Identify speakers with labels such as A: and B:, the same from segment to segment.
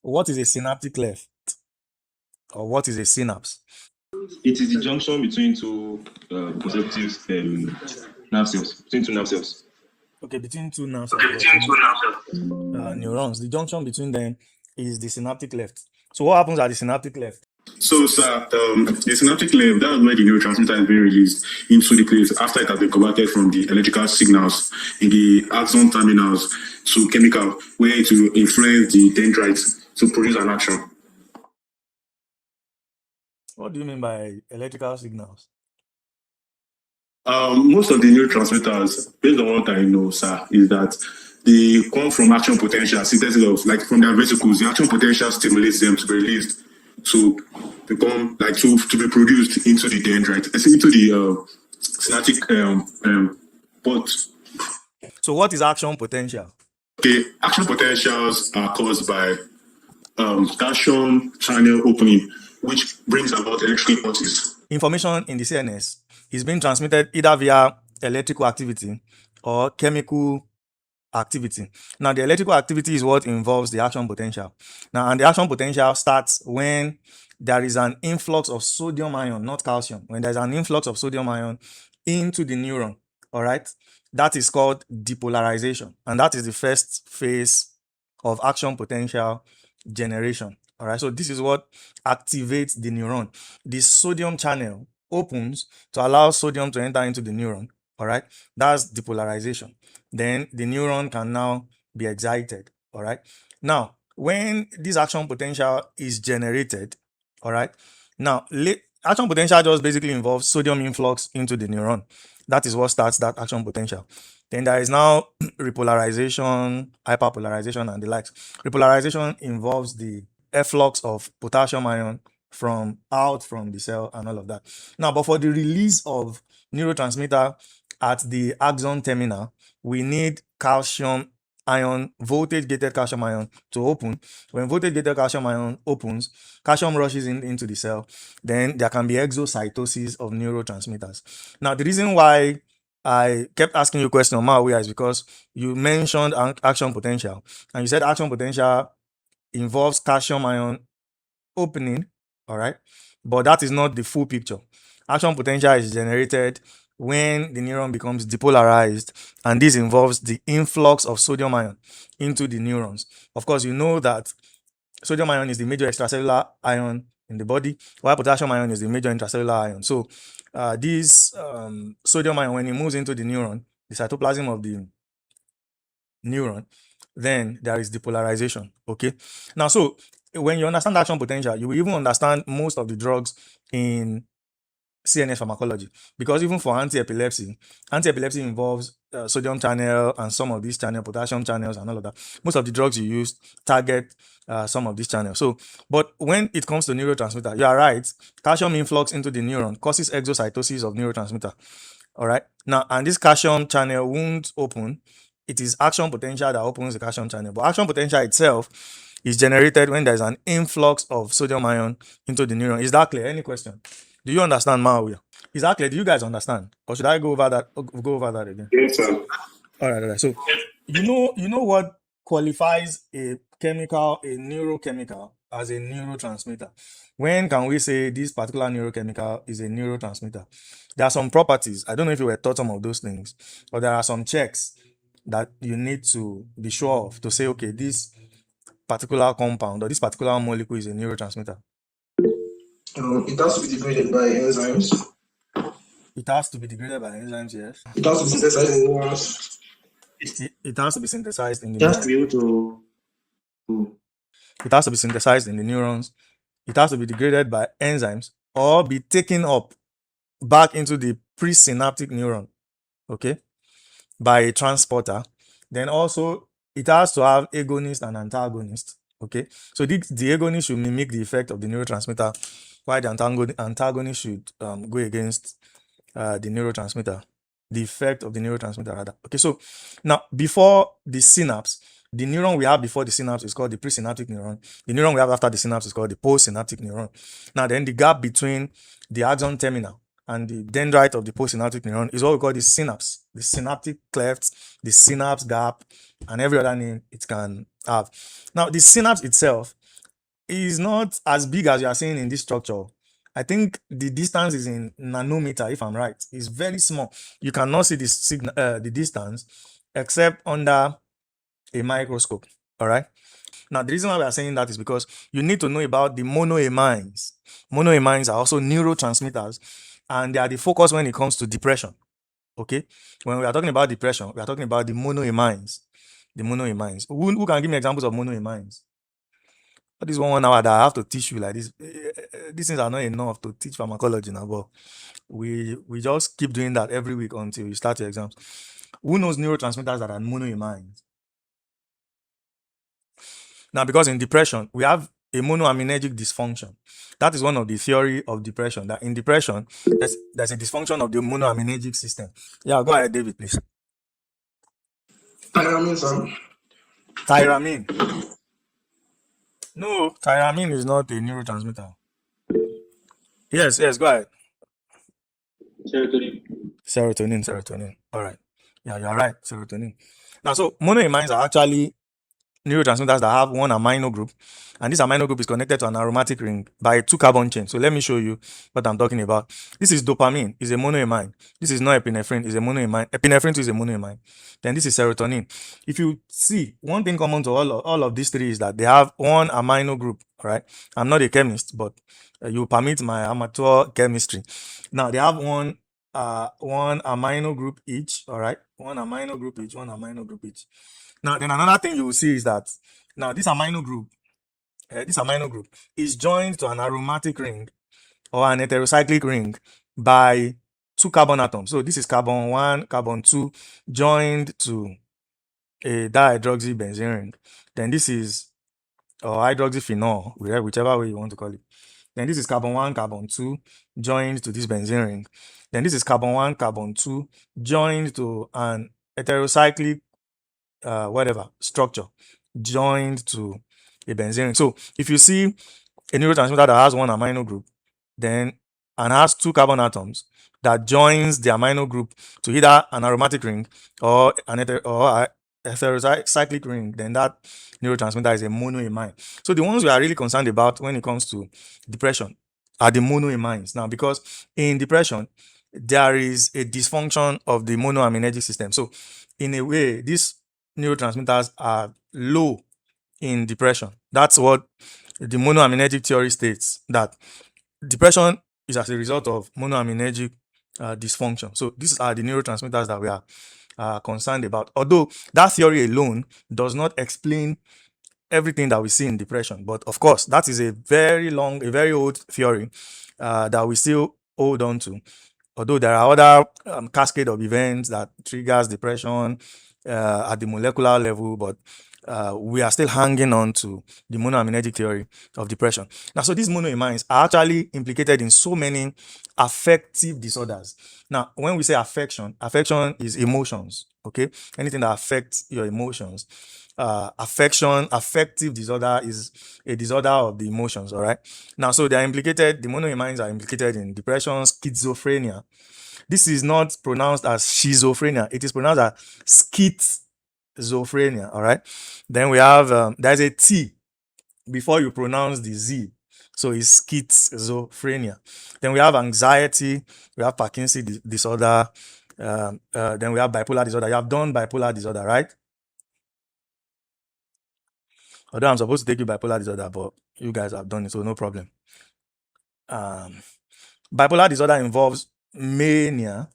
A: What is a synaptic cleft? Or what is a synapse?
B: It is the junction between two conceptive nerve cells. Between two nerve cells.
A: Okay, between two nerves of what? Neurons. The junction between them is the synaptic cleft. So what happens at the synaptic cleft?
C: So, sir, the synaptic cleft, that's where the neurotransmitter is being released into the place after it has been converted from the electrical signals in the axon terminals to chemical, where it will influence the dendrites to produce an action.
A: What do you mean by electrical signals?
C: Most of the neurotransmitters, based on what I know, sir, is that they come from action potential, synthesis of, like, from their vesicles. The action potential stimulates them to be released to become, like, to be produced into the dendrite, into the synaptic but
A: So what is action potential?
C: okay, action potentials are caused by calcium channel opening, which brings about electrical impulses.
A: Information in the CNS is being transmitted either via electrical activity or chemical activity. Now, the electrical activity is what involves the action potential. Now, and the action potential starts when there is an influx of sodium ion, not calcium. When there's an influx of sodium ion into the neuron, all right, that is called depolarization. And that is the first phase of action potential generation. All right, so this is what activates the neuron. The sodium channel opens to allow sodium to enter into the neuron. All right, that's depolarization. Then the neuron can now be excited. All right, now when this action potential is generated, all right, now action potential just basically involves sodium influx into the neuron. That is what starts that action potential. Then there is now repolarization, hyperpolarization, and the likes. Repolarization involves the efflux of potassium ion from the cell and all of that. Now, but for the release of neurotransmitter at the axon terminal, we need calcium ion, voltage gated calcium ion to open. When voltage gated calcium ion opens, calcium rushes into the cell. Then there can be exocytosis of neurotransmitters. Now, the reason why I kept asking you a question on Mawia is because you mentioned action potential, and you said action potential involves calcium ion opening, all right, but that is not the full picture. Action potential is generated when the neuron becomes depolarized, and this involves the influx of sodium ion into the neurons. Of course, you know that sodium ion is the major extracellular ion in the body, while potassium ion is the major intracellular ion. So this sodium ion, when it moves into the neuron, the cytoplasm of the neuron, then there is depolarization. Okay, now, so when you understand action potential, you will even understand most of the drugs in CNS pharmacology, because even for anti-epilepsy involves sodium channel and some of these channels, potassium channels, and all of that. Most of the drugs you use target some of these channels. So, but when it comes to neurotransmitter, you are right. Calcium influx into the neuron causes exocytosis of neurotransmitter. All right. Now, and this calcium channel won't open. It is action potential that opens the calcium channel. But action potential itself is generated when there's an influx of sodium ion into the neuron. Is that clear? Any question? Do you understand, Mawia? Is that clear? Do you guys understand? Or should I go over that again?
C: Yes, sir.
A: All right. So you know what qualifies a neurochemical as a neurotransmitter? When can we say this particular neurochemical is a neurotransmitter? There are some properties. I don't know if you were taught some of those things, but there are some checks that you need to be sure of to say, okay, this particular compound or this particular molecule is a neurotransmitter.
D: It has to be degraded by enzymes.
A: It has to be degraded by enzymes, yes.
D: It has to be synthesized in neurons.
A: It has to be synthesized in the
D: It has to be able to.
A: It has to be synthesized in the neurons. It has to be degraded by enzymes or be taken up back into the presynaptic neuron, okay, by a transporter. Then also it has to have agonist and antagonist, okay. So the agonist should mimic the effect of the neurotransmitter, while the antagonist should go against the neurotransmitter, the effect of the neurotransmitter rather. Okay, so now before the synapse, the neuron we have before the synapse is called the presynaptic neuron. The neuron we have after the synapse is called the postsynaptic neuron. Now then the gap between the axon terminal and the dendrite of the postsynaptic neuron is what we call the synapse, the synaptic cleft, the synapse gap, and every other name it can have. Now the synapse itself is not as big as you are seeing in this structure. I think the distance is in nanometer, if I'm right. It's very small. You cannot see the distance except under a microscope. All right. Now, the reason why we are saying that is because you need to know about the monoamines. Monoamines are also neurotransmitters, and they are the focus when it comes to depression. Okay. When we are talking about depression, we are talking about the monoamines. The monoamines. Who can give me examples of monoamines? What is 1 hour that I have to teach you like this? These things are not enough to teach pharmacology now, but we just keep doing that every week until you start your exams. Who knows neurotransmitters that are monoamines? Now, because in depression, we have a monoaminergic dysfunction. That is one of the theory of depression, that in depression, there's a dysfunction of the monoaminergic system. Yeah, go ahead, David, please.
D: Tyramine, sir.
A: Tyramine. No, tyramine is not a neurotransmitter. Yes, go ahead. Serotonin. All right. Yeah, you're right. Serotonin. Now, so monoamines are actually neurotransmitters that have one amino group, and this amino group is connected to an aromatic ring by a 2-carbon chain. So let me show you what I'm talking about. This is dopamine, is a monoamine. This is norepinephrine, is a monoamine. Epinephrine is a monoamine. Then this is serotonin. If you see, one thing common to all of these three is that they have one amino group. Right? I'm not a chemist, but you permit my amateur chemistry. Now they have one amino group each. All right, one amino group each. Now, then another thing you will see is that now this amino group is joined to an aromatic ring or an heterocyclic ring by 2 carbon atoms. So this is carbon 1, carbon 2 joined to a dihydroxybenzene ring. Then this is hydroxyphenol, whichever way you want to call it. Then this is carbon 1, carbon 2 joined to this benzene ring. Then this is carbon 1, carbon 2 joined to an heterocyclic structure joined to a benzene ring. So if you see a neurotransmitter that has one amino group, then and has 2 carbon atoms that joins the amino group to either an aromatic ring or a heterocyclic ring, then that neurotransmitter is a monoamine. So the ones we are really concerned about when it comes to depression are the monoamines. Now, because in depression, there is a dysfunction of the monoaminergic system. So in a way, these neurotransmitters are low in depression. That's what the monoaminergic theory states, that depression is as a result of monoaminergic dysfunction. So these are the neurotransmitters that we are concerned about. Although that theory alone does not explain everything that we see in depression, but of course that is a very old theory that we still hold on to. Although there are other cascade of events that triggers depression at the molecular level, but we are still hanging on to the monoaminergic theory of depression. Now, so these monoamines are actually implicated in so many affective disorders. Now, when we say affection is emotions, okay? Anything that affects your emotions. Affective disorder is a disorder of the emotions, all right? Now, so the monoamines are implicated in depression, schizophrenia. This is not pronounced as schizophrenia. It is pronounced as schizophrenia, all right? Then we have, there's a T before you pronounce the Z. So it's schizophrenia. Then we have anxiety. We have Parkinson's disorder. Then we have bipolar disorder. You have done bipolar disorder, right? Although I'm supposed to take you bipolar disorder, but you guys have done it, so no problem. Bipolar disorder involves mania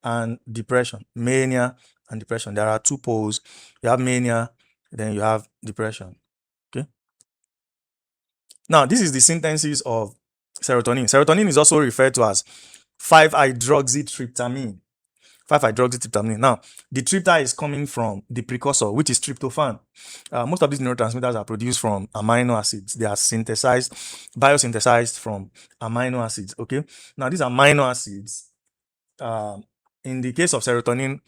A: and depression. Mania and depression. There are 2 poles. You have mania, then you have depression. Okay. Now, this is the synthesis of serotonin. Serotonin is also referred to as 5-hydroxytryptamine. 5-hydroxytryptamine. Now, the trypta is coming from the precursor, which is tryptophan. Most of these neurotransmitters are produced from amino acids. They are biosynthesized from amino acids. Okay. Now, these amino acids, in the case of serotonin,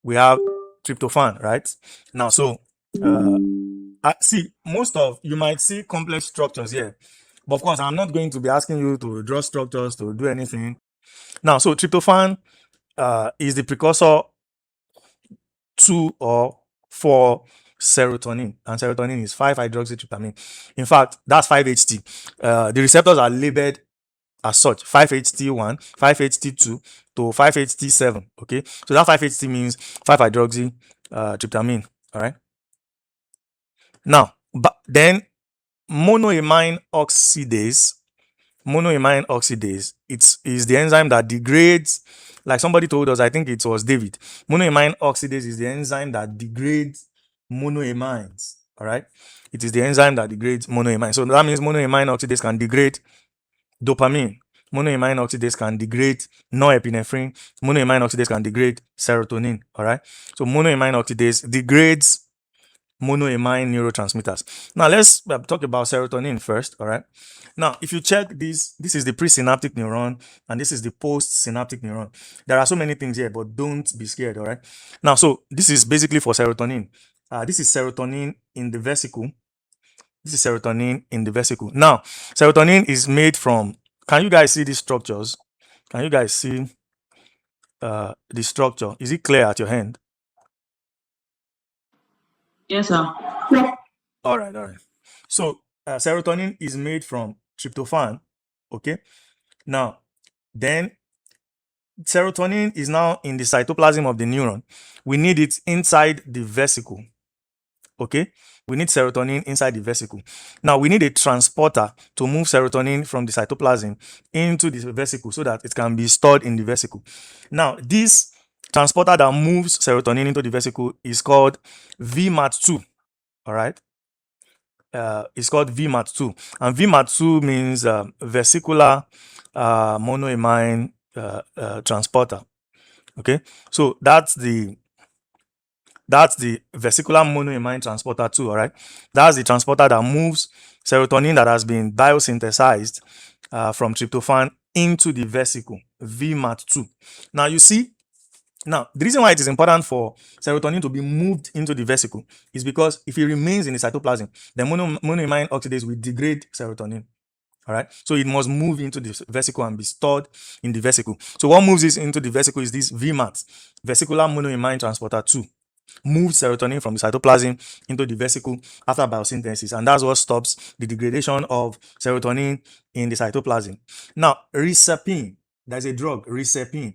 A: we have tryptophan, right? Now, so you might see complex structures here, but of course, I'm not going to be asking you to draw structures to do anything. Now, so tryptophan is the precursor to or for serotonin, and serotonin is 5-hydroxytryptamine. In fact, that's 5-HT. The receptors are labeled as such: 5-HT1, 5-HT2 to 5-HT7. Okay, so that 5-HT means 5-hydroxytryptamine. All right. Now, but then monoamine oxidase. Monoamine oxidase, is the enzyme that degrades, like somebody told us, I think it was David. Monoamine oxidase is the enzyme that degrades monoamines. All right, it is the enzyme that degrades monoamine. So that means monoamine oxidase can degrade dopamine. Monoamine oxidase can degrade norepinephrine. Monoamine oxidase can degrade serotonin. All right, so monoamine oxidase degrades monoamine neurotransmitters. Now let's talk about serotonin first. All right, now if you check this is the presynaptic neuron and this is the postsynaptic neuron. There are so many things here, but don't be scared. All right, now so this is basically for serotonin. This is serotonin in the vesicle. This is serotonin in the vesicle. Now serotonin is made from, can you guys see these structures? Can you guys see the structure? Is it clear at your hand?
E: Yes, sir.
A: All right. So serotonin is made from tryptophan. Okay. Now, then serotonin is now in the cytoplasm of the neuron. We need it inside the vesicle. Okay. We need serotonin inside the vesicle. Now, we need a transporter to move serotonin from the cytoplasm into the vesicle so that it can be stored in the vesicle. Now, this transporter that moves serotonin into the vesicle is called VMAT2. All right. It's called VMAT2, and VMAT2 means vesicular monoamine transporter. Okay, so that's the vesicular monoamine transporter 2. All right, that's the transporter that moves serotonin that has been biosynthesized from tryptophan into the vesicle. VMAT2. Now you see. Now, the reason why it is important for serotonin to be moved into the vesicle is because if it remains in the cytoplasm, then monoamine oxidase will degrade serotonin. All right, so it must move into the vesicle and be stored in the vesicle. So what moves this into the vesicle is this VMAT, vesicular monoamine transporter 2. Moves serotonin from the cytoplasm into the vesicle after biosynthesis, and that's what stops the degradation of serotonin in the cytoplasm. Now, reserpine, there's a drug, reserpine.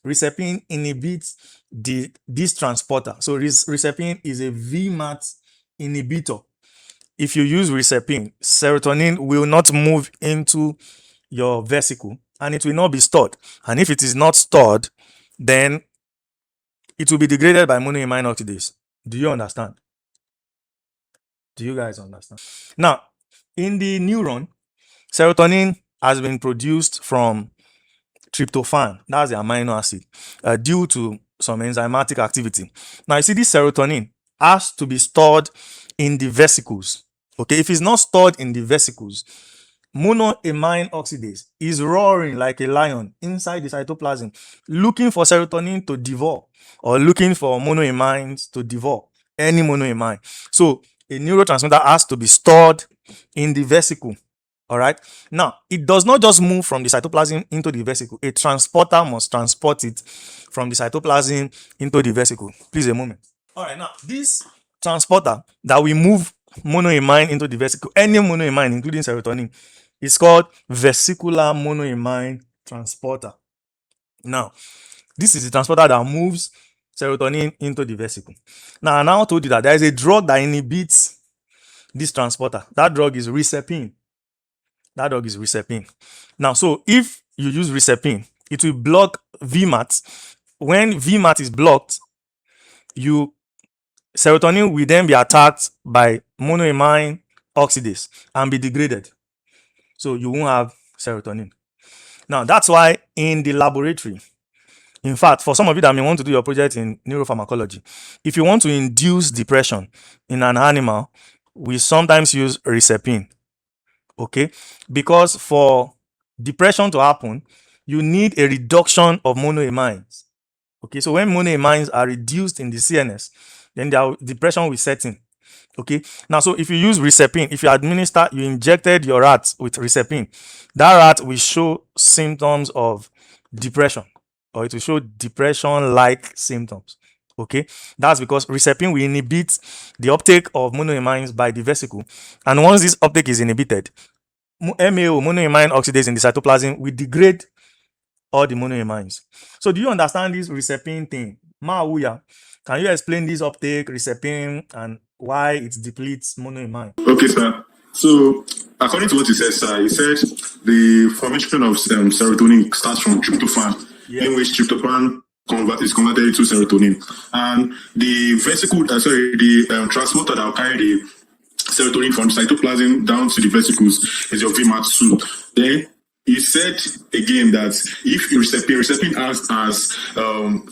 A: Reserpine inhibits this transporter. So reserpine is a VMAT inhibitor. If you use reserpine, serotonin will not move into your vesicle and it will not be stored. And if it is not stored, then it will be degraded by monoamine oxidase. Do you understand? Do you guys understand? Now, in the neuron, serotonin has been produced from tryptophan, that's the amino acid, due to some enzymatic activity. Now, you see, this serotonin has to be stored in the vesicles. Okay, if it's not stored in the vesicles, monoamine oxidase is roaring like a lion inside the cytoplasm, looking for serotonin to devour or looking for monoamines to devour any monoamine. So, a neurotransmitter has to be stored in the vesicle. All right. Now, it does not just move from the cytoplasm into the vesicle. A transporter must transport it from the cytoplasm into the vesicle. Please, a moment. All right. Now, this transporter that we move monoamine into the vesicle, any monoamine, including serotonin, is called vesicular monoamine transporter. Now, this is the transporter that moves serotonin into the vesicle. Now, I now told you that there is a drug that inhibits this transporter. That drug is reserpine. That drug is reserpine. Now, so if you use reserpine, it will block VMAT. When VMAT is blocked, serotonin will then be attacked by monoamine oxidase and be degraded. So you won't have serotonin. Now, that's why in the laboratory, in fact, for some of you that may want to do your project in neuropharmacology, if you want to induce depression in an animal, we sometimes use reserpine. Okay, because for depression to happen, you need a reduction of monoamines. Okay, so when monoamines are reduced in the CNS, then the depression will set in. Okay, now so if you use reserpine, if you injected your rat with reserpine, that rat will show symptoms of depression, or it will show depression-like symptoms. Okay, that's because recepin will inhibit the uptake of monoamines by the vesicle, and once this uptake is inhibited, MAO, monoamine oxidase in the cytoplasm, will degrade all the monoamines. So do you understand this recepin thing? Mauya, can you explain this uptake, recepin, and why it depletes monoamine?
C: Okay, sir. So, according to what you said, sir, you said the formation of serotonin starts from tryptophan, in which tryptophan is converted into serotonin, and the the transporter that will carry the serotonin from the cytoplasm down to the vesicles is your VMAT2. Then he said again that if recepin acts as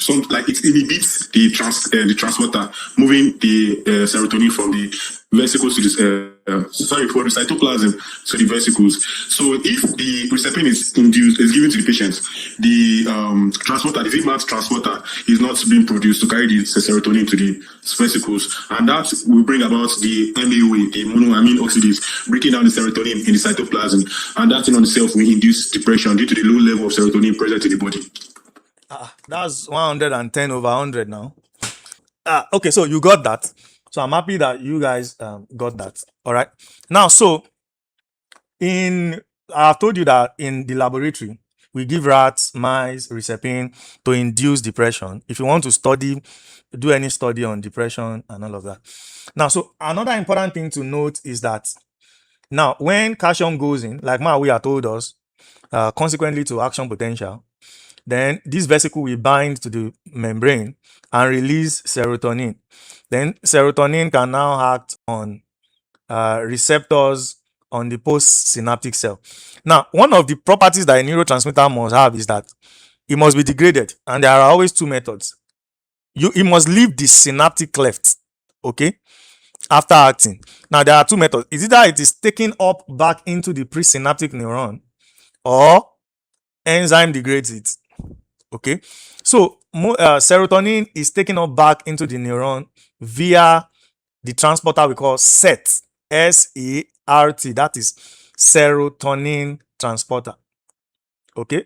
C: some, like, it inhibits the transporter, moving the serotonin from the vesicles to the from the cytoplasm to the vesicles. So if the recepin is given to the patient, the transporter, the VMAT transporter, is not being produced to carry the serotonin to the vesicles, and that will bring about the MAOA, the monoamine oxidase, breaking down the serotonin in the cytoplasm, and that in on itself will induce depression due to the low level of serotonin present in the body.
A: That's 110 over 100 now. Okay, so you got that. So I'm happy that you guys got that. All right. Now, so I've told you that in the laboratory, we give rats, mice, recepin to induce depression. If you want to do any study on depression and all of that. Now, so another important thing to note is that now when calcium goes in, like Mauya told us, consequently to action potential, then this vesicle will bind to the membrane and release serotonin. Then serotonin can now act on receptors on the postsynaptic cell. Now, one of the properties that a neurotransmitter must have is that it must be degraded, and there are always two methods. It must leave the synaptic cleft, okay, after acting. Now, there are two methods. It's either it is taken up back into the presynaptic neuron, or enzyme degrades it. Okay, so serotonin is taken up back into the neuron via the transporter we call SERT, S-E-R-T. That is serotonin transporter. Okay,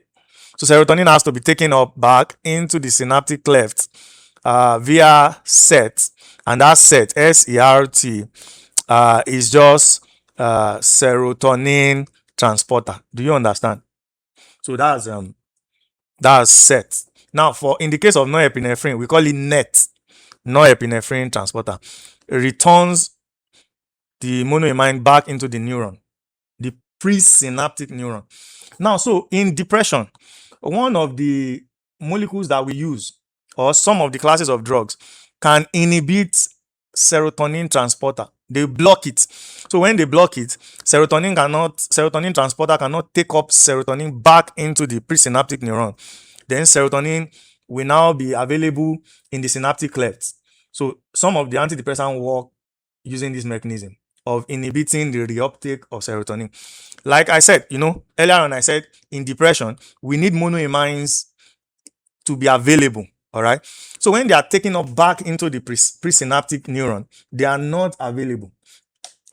A: so serotonin has to be taken up back into the synaptic cleft via SERT, and that SERT, S-E-R-T, is just serotonin transporter. Do you understand? So that's SERT. Now, in the case of norepinephrine, we call it NET, norepinephrine transporter. It returns the monoamine back into the neuron, the presynaptic neuron. Now, so in depression, one of the molecules that we use, or some of the classes of drugs, can inhibit serotonin transporter. They block it. So when they block it, serotonin transporter cannot take up serotonin back into the presynaptic neuron. Then serotonin will now be available in the synaptic cleft. So some of the antidepressant work using this mechanism of inhibiting the reuptake of serotonin. Like I said, earlier on I said in depression, we need monoamines to be available. All right. So when they are taken up back into the presynaptic neuron, they are not available.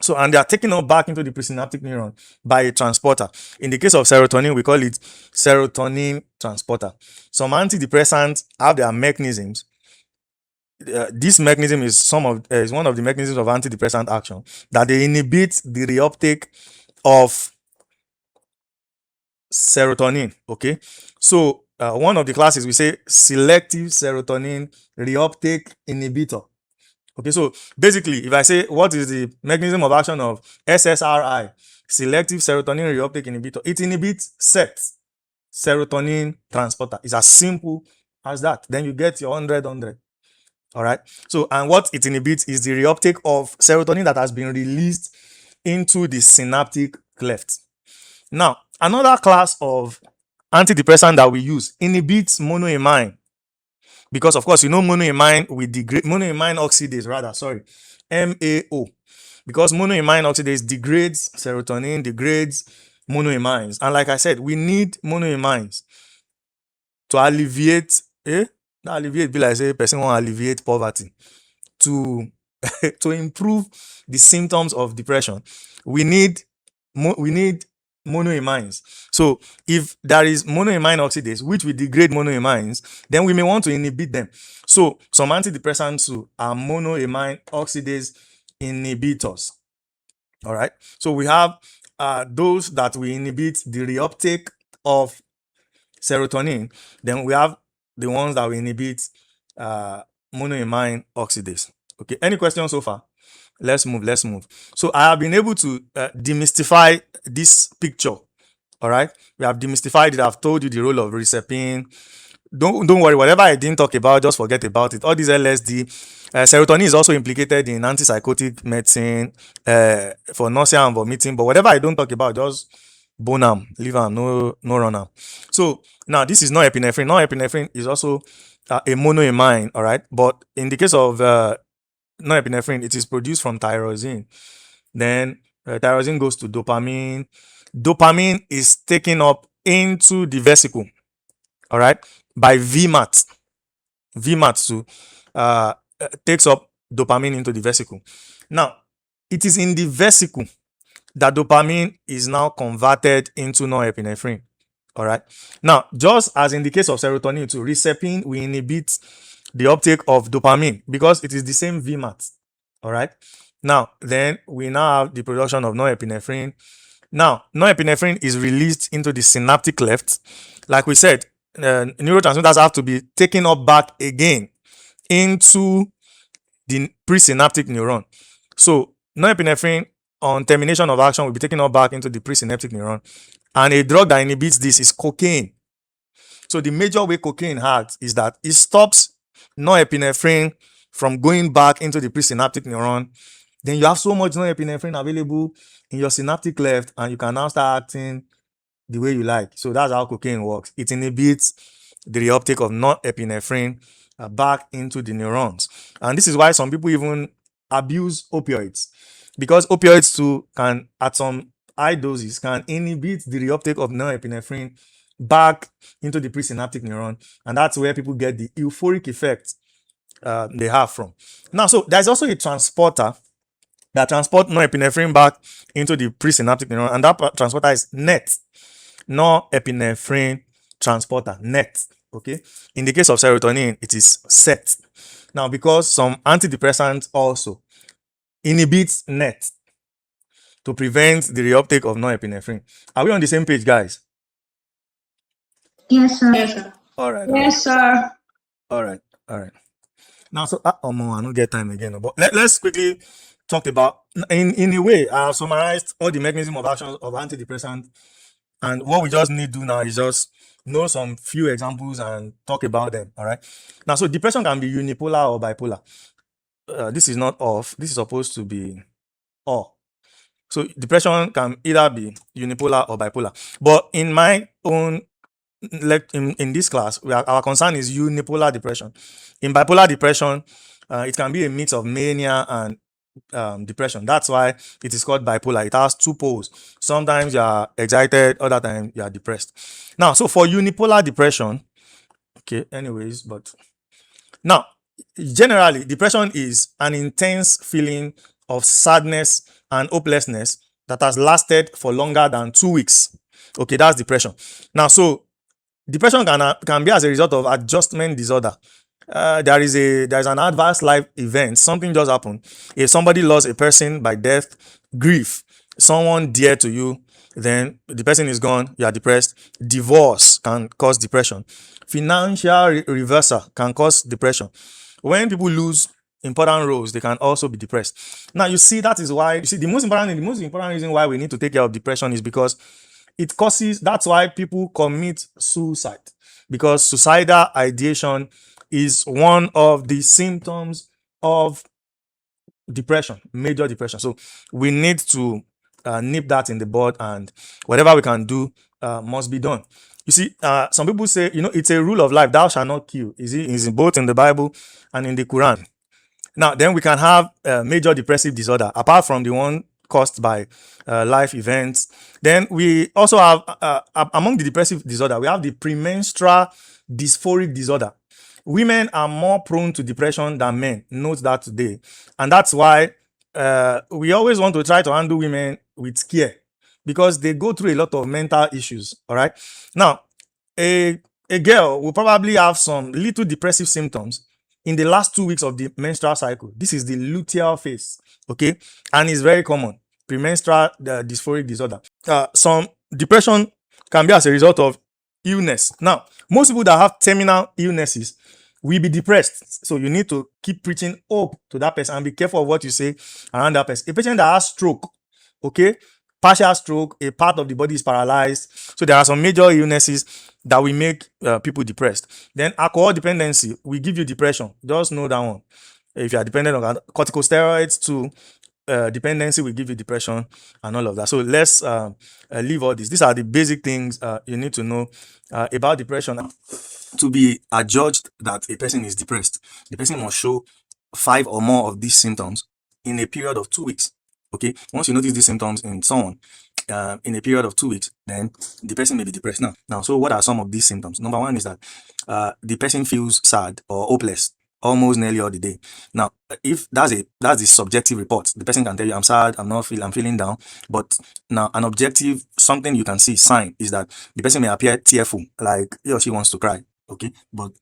A: So, and they are taken up back into the presynaptic neuron by a transporter. In the case of serotonin, we call it serotonin transporter. Some antidepressants have their mechanisms. This mechanism is one of the mechanisms of antidepressant action, that they inhibit the reuptake of serotonin. Okay, so one of the classes we say selective serotonin reuptake inhibitor. Okay, so basically, if I say what is the mechanism of action of SSRI, selective serotonin reuptake inhibitor, it inhibits SERT, serotonin transporter. It's as simple as that. Then you get your 100. All right. So, and what it inhibits is the reuptake of serotonin that has been released into the synaptic cleft. Now, another class of antidepressant that we use inhibits monoamine, because of course monoamine oxidase, MAO, because monoamine oxidase degrades serotonin, degrades monoamines, and like I said, we need monoamines to alleviate be like say person want alleviate poverty, to to improve the symptoms of depression. We need monoamines. So if there is monoamine oxidase which will degrade monoamines, then we may want to inhibit them. So some antidepressants too are monoamine oxidase inhibitors. All right. So we have those that will inhibit the reuptake of serotonin. Then we have the ones that will inhibit monoamine oxidase. Okay. Any questions so far? Let's move. So I have been able to demystify this picture. All right. We have demystified it. I've told you the role of recepine. Don't worry, whatever I didn't talk about, just forget about it. All these LSD, serotonin is also implicated in antipsychotic medicine, for nausea and vomiting. But whatever I don't talk about, just bone am, leave am, no run am. So now this is norepinephrine. Norepinephrine is also a monoamine, all right. But in the case of norepinephrine, it is produced from tyrosine. Then tyrosine goes to dopamine. Dopamine is taken up into the vesicle, all right, by VMAT. VMAT too takes up dopamine into the vesicle. Now, it is in the vesicle that dopamine is now converted into norepinephrine. All right. Now, just as in the case of serotonin too, recepine will inhibit the uptake of dopamine because it is the same VMAT. All right. Now, then we now have the production of norepinephrine. Now, norepinephrine is released into the synaptic cleft. Like we said, neurotransmitters have to be taken up back again into the presynaptic neuron. So, norepinephrine on termination of action will be taken up back into the presynaptic neuron. And a drug that inhibits this is cocaine. So, the major way cocaine has is that it stops norepinephrine from going back into the presynaptic neuron. Then you have so much norepinephrine available in your synaptic cleft, and you can now start acting the way you like. So that's how cocaine works. It inhibits the reuptake of norepinephrine back into the neurons. And this is why some people even abuse opioids, because opioids too can, at some high doses, can inhibit the reuptake of norepinephrine back into the presynaptic neuron. And that's where people get the euphoric effect they have from. Now, so there's also a transporter that transport norepinephrine back into the presynaptic neuron, and that transporter is NET, norepinephrine transporter, NET. Okay. In the case of serotonin, it is SET. Now, because some antidepressants also inhibit NET to prevent the reuptake of norepinephrine. Are we on the same page, guys?
E: Yes, sir.
F: Yes, sir.
A: All right.
E: Yes, sir.
A: All right. Now, so I don't get time again, but let's quickly talk about, in a way, I have summarized all the mechanism of action of antidepressant, and what we just need to do now is just know some few examples and talk about them. All right. Now, so depression can be unipolar or bipolar. This is not off. This is supposed to be or. So depression can either be unipolar or bipolar. But in my own in this class, our concern is unipolar depression. In bipolar depression, it can be a mix of mania and depression. That's why it is called bipolar. It has two poles. Sometimes you are excited, other times you are depressed. Now, so for unipolar depression, okay, anyways, but now, generally, depression is an intense feeling of sadness and hopelessness that has lasted for longer than 2 weeks. Okay, that's depression. Now, so depression can be as a result of adjustment disorder. There is an adverse life event. Something just happened. If somebody lost a person by death, grief, someone dear to you, then the person is gone, you are depressed. Divorce can cause depression. Financial reversal can cause depression. When people lose important roles, they can also be depressed. Now, you see, that is why, the most important reason why we need to take care of depression is because it causes, that's why people commit suicide, because suicidal ideation is one of the symptoms of depression, major depression. So we need to nip that in the bud, and whatever we can do must be done. You see, some people say, it's a rule of life, thou shalt not kill. Is both in the Bible and in the Quran. Now, then we can have major depressive disorder, apart from the one caused by life events. Then we also have, among the depressive disorder, we have the premenstrual dysphoric disorder. Women are more prone to depression than men. Note that today. And that's why we always want to try to handle women with care. because they go through a lot of mental issues. All right. Now, a girl will probably have some little depressive symptoms in the last 2 weeks of the menstrual cycle. This is the luteal phase, okay, and it's very common. Premenstrual dysphoric disorder. Some depression can be as a result of illness. Now, most people that have terminal illnesses will be depressed. So you need to keep preaching hope to that person and be careful of what you say around that person. A patient that has stroke, okay, partial stroke, a part of the body is paralyzed. So there are some major illnesses that will make people depressed. Then alcohol dependency will give you depression. Just know that one. If you are dependent on corticosteroids too, dependency will give you depression and all of that. So let's leave all this. These are the basic things you need to know about depression. To be adjudged that a person is depressed, the person must show 5 or more of these symptoms in a period of 2 weeks. Okay, once you notice these symptoms in someone in a period of 2 weeks, then the person may be depressed. Now, so what are some of these symptoms? Number one is that the person feels sad or hopeless almost nearly all the day. Now, if that's the subjective report, the person can tell you, I'm sad, I'm feeling down. But now, an objective, something you can see, sign is that the person may appear tearful, like he or she wants to cry. Okay, but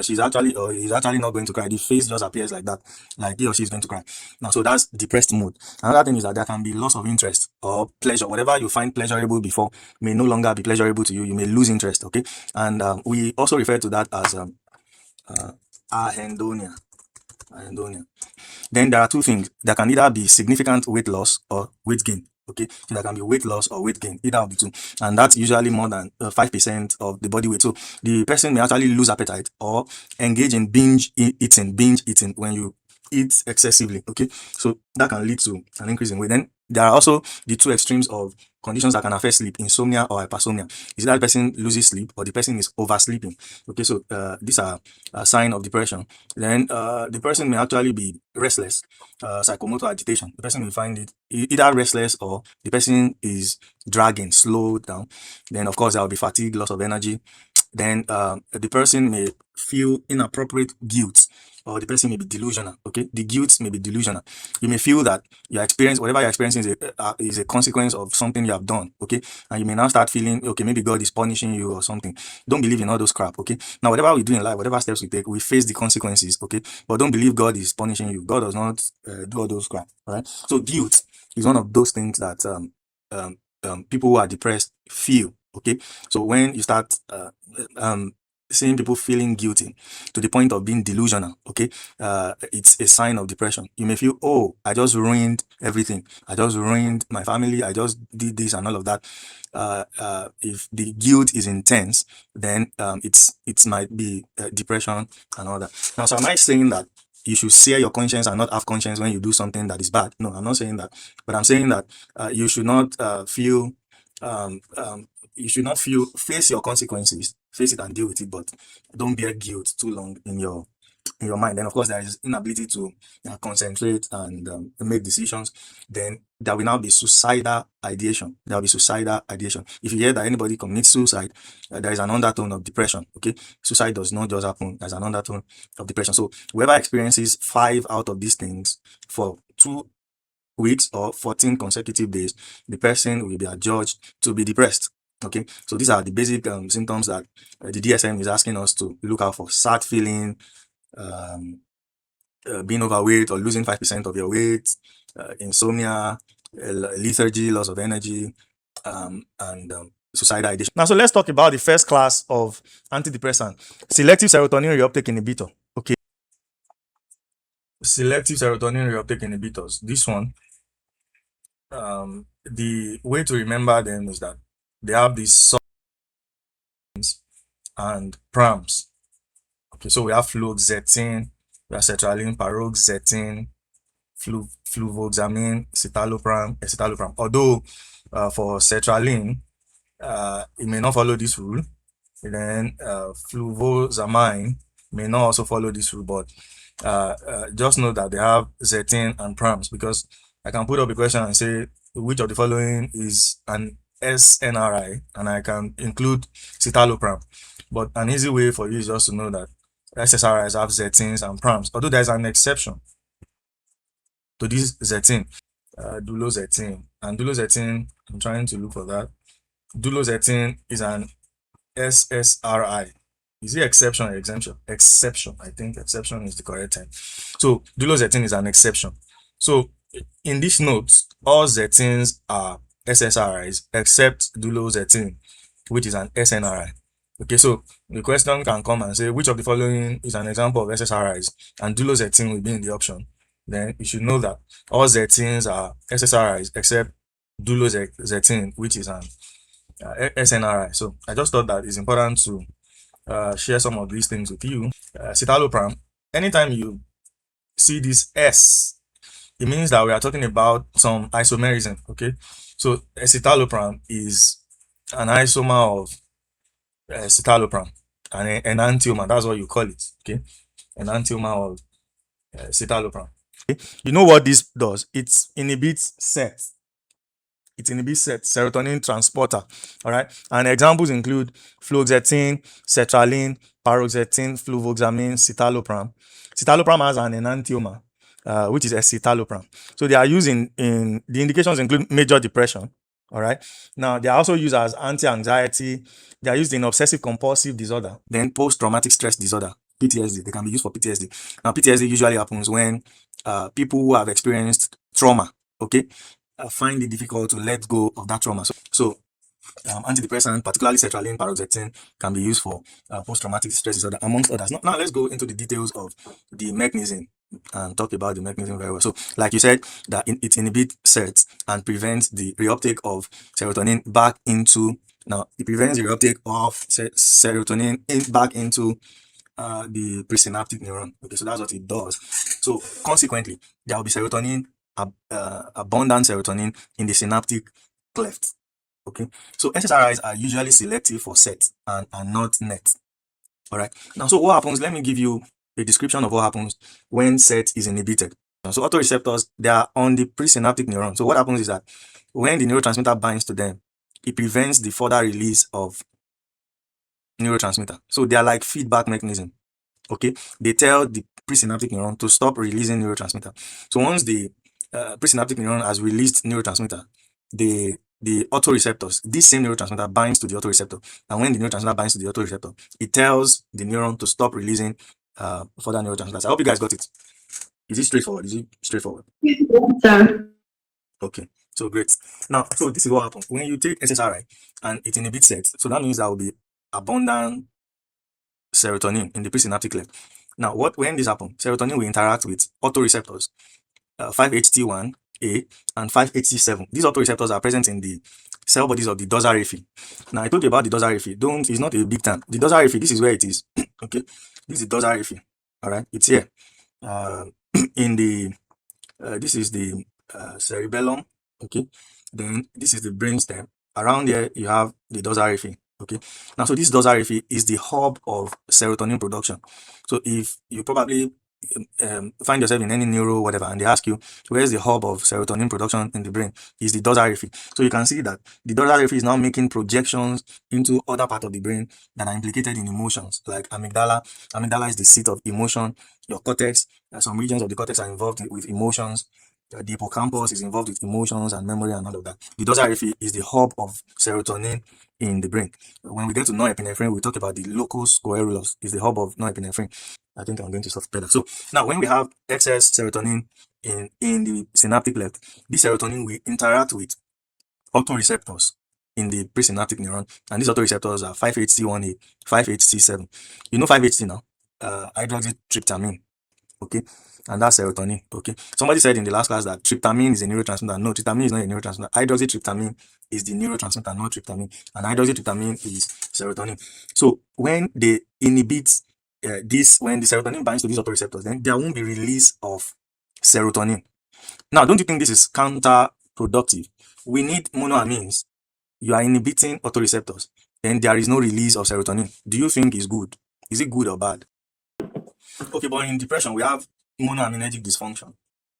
A: she's actually or he's actually not going to cry. The face just appears like that, like he or she is going to cry. Now, so that's depressed mood. Another thing is that there can be loss of interest or pleasure. Whatever you find pleasurable before may no longer be pleasurable to you. You may lose interest. Okay, and we also refer to that as ahendonia. Then there are two things. There can either be significant weight loss or weight gain. Okay, so there can be weight loss or weight gain, either of the two, and that's usually more than 5% of the body weight. So the person may actually lose appetite or engage in binge eating when you eat excessively. Okay, so that can lead to an increase in weight. Then there are also the two extremes of conditions that can affect sleep: insomnia or hypersomnia. Is that the person loses sleep or the person is oversleeping? Okay, so these are a sign of depression. Then the person may actually be restless, psychomotor agitation. The person will find it either restless or the person is dragging, slowed down. Then of course there will be fatigue, loss of energy. Then the person may feel inappropriate guilt, or the person may be delusional. Okay, the guilt may be delusional. You may feel that whatever you're experiencing is a consequence of something you have done. Okay, and you may now start feeling, okay, maybe God is punishing you or something. Don't believe in all those crap. Okay, now whatever we do in life, whatever steps we take, we face the consequences. Okay, but don't believe God is punishing you. God does not do all those crap. All right. So guilt is one of those things that people who are depressed feel. Okay, so when you start seeing people feeling guilty to the point of being delusional, okay, it's a sign of depression. You may feel, oh, I just ruined everything, I just ruined my family, I just did this and all of that. If the guilt is intense, then it might be depression and all that. Now, so am I saying that you should sear your conscience and not have conscience when you do something that is bad? No, I'm not saying that, but I'm saying that you should not feel face your consequences, face it and deal with it, but don't bear guilt too long in your mind. Then of course there is inability to concentrate and make decisions. Then there will now be suicidal ideation. If you hear that anybody commits suicide, there is an undertone of depression. Okay, suicide does not just happen, there's an undertone of depression. So whoever experiences 5 out of these things for 2 weeks or 14 consecutive days, the person will be adjudged to be depressed. Okay, so these are the basic symptoms that the DSM is asking us to look out for: sad feeling, being overweight or losing 5% of your weight, insomnia, lethargy, loss of energy, and suicidal ideation. Now, so let's talk about the first class of antidepressant, selective serotonin reuptake inhibitor. Okay, selective serotonin reuptake inhibitors. This one, the way to remember them is that they have these and prams. Okay, so we have fluoxetine, we have sertraline, paroxetine, fluvoxamine, escitalopram. Although for sertraline, it may not follow this rule. And then fluvoxamine may not also follow this rule, but just know that they have zetin and prams, because I can put up a question and say which of the following is an SNRI, and I can include citalopram. But an easy way for you is just to know that SSRIs have zetins and prams, although there's an exception to this zetin. duloxetine. And duloxetine, I'm trying to look for that. Duloxetine is an SSRI. Is it exception or exemption? Exception. I think exception is the correct term. So duloxetine is an exception. So in this note, all zetines are SSRIs except duloxetine, which is an SNRI. Okay, so the question can come and say, which of the following is an example of SSRIs? And duloxetine will be in the option. Then you should know that all zetines are SSRIs except duloxetine, which is an SNRI. So I just thought that it's important to share some of these things with you. Citalopram, anytime you see this S, it means that we are talking about some isomerism. Okay, so citalopram is an isomer of citalopram, an enantiomer. That's what you call it. Okay, enantiomer of citalopram. Okay. You know what this does? It inhibits SET. It inhibits serotonin transporter. All right, and examples include fluoxetine, sertraline, paroxetine, fluvoxamine, citalopram. Citalopram has an enantiomer, which is escitalopram. So they are used in the indications include major depression. All right, now they are also used as anti-anxiety. They are used in obsessive compulsive disorder, then post-traumatic stress disorder, PTSD. They can be used for PTSD. Now PTSD usually happens when people who have experienced trauma, okay, find it difficult to let go of that trauma. So antidepressant, particularly sertraline, paroxetine, can be used for post-traumatic stress disorder, amongst others. Now let's go into the details of the mechanism and talk about the mechanism very well. So, like you said, that it inhibits SERT and prevents the reuptake of serotonin back into. Now, it prevents the reuptake of serotonin back into the presynaptic neuron. Okay, so that's what it does. So, consequently, there will be serotonin, abundant serotonin in the synaptic cleft. Okay, so SSRIs are usually selective for SET and are not NET. All right, now, so what happens? Let me give you a description of what happens when SET is inhibited. So autoreceptors, they are on the presynaptic neuron. So what happens is that when the neurotransmitter binds to them, it prevents the further release of neurotransmitter. So they are like feedback mechanism. Okay, they tell the presynaptic neuron to stop releasing neurotransmitter. So once the presynaptic neuron has released neurotransmitter, the autoreceptors, this same neurotransmitter binds to the autoreceptor, and when the neurotransmitter binds to the autoreceptor, it tells the neuron to stop releasing further neurotransmitters. I hope you guys got it. Is it straightforward? Is it straightforward? Okay, so great. Now, so this is what happens when you take SSRI and it inhibits SET. So that means there will be abundant serotonin in the presynaptic cleft. Now, when this happens, serotonin will interact with autoreceptors, 5-HT1A and 5-HT7. These autoreceptors are present in the cell bodies of the dorsal raphe. Now, I told you about the dorsal raphe. It's not a big term. The dorsal raphe, this is where it is. Okay, this is the dorsal raphe. All right, it's here. In the this is the cerebellum. Okay, then this is the brainstem. Around here, you have the dorsal raphe. Okay, now so this dorsal raphe is the hub of serotonin production. So if you probably find yourself in any neuro whatever and they ask you where's the hub of serotonin production in the brain, is the dorsal raphe. So you can see that the dorsal raphe is now making projections into other parts of the brain that are implicated in emotions, like amygdala. Amygdala is the seat of emotion. Your cortex, some regions of the cortex are involved with emotions. The hippocampus is involved with emotions and memory and all of that. The dorsal raphe is the hub of serotonin in the brain. When we get to norepinephrine, we talk about the locus coeruleus, is the hub of norepinephrine. I think I'm going to stop better. So now when we have excess serotonin in the synaptic cleft, this serotonin will interact with autoreceptors in the presynaptic neuron, and these autoreceptors are 5-HT1A, 5-HT7. You know 5-HT now? Hydroxytryptamine. Okay, and that's serotonin. Okay, somebody said in the last class that tryptamine is a neurotransmitter. No, tryptamine is not a neurotransmitter. Hydroxytryptamine is the neurotransmitter, not tryptamine, and hydroxytryptamine is serotonin. So when they inhibit when the serotonin binds to these autoreceptors, then there won't be release of serotonin. Now, don't you think this is counterproductive? We need monoamines. You are inhibiting autoreceptors, then there is no release of serotonin. Do you think it's good? Is it good or bad? Okay, but in depression, we have monoaminergic dysfunction.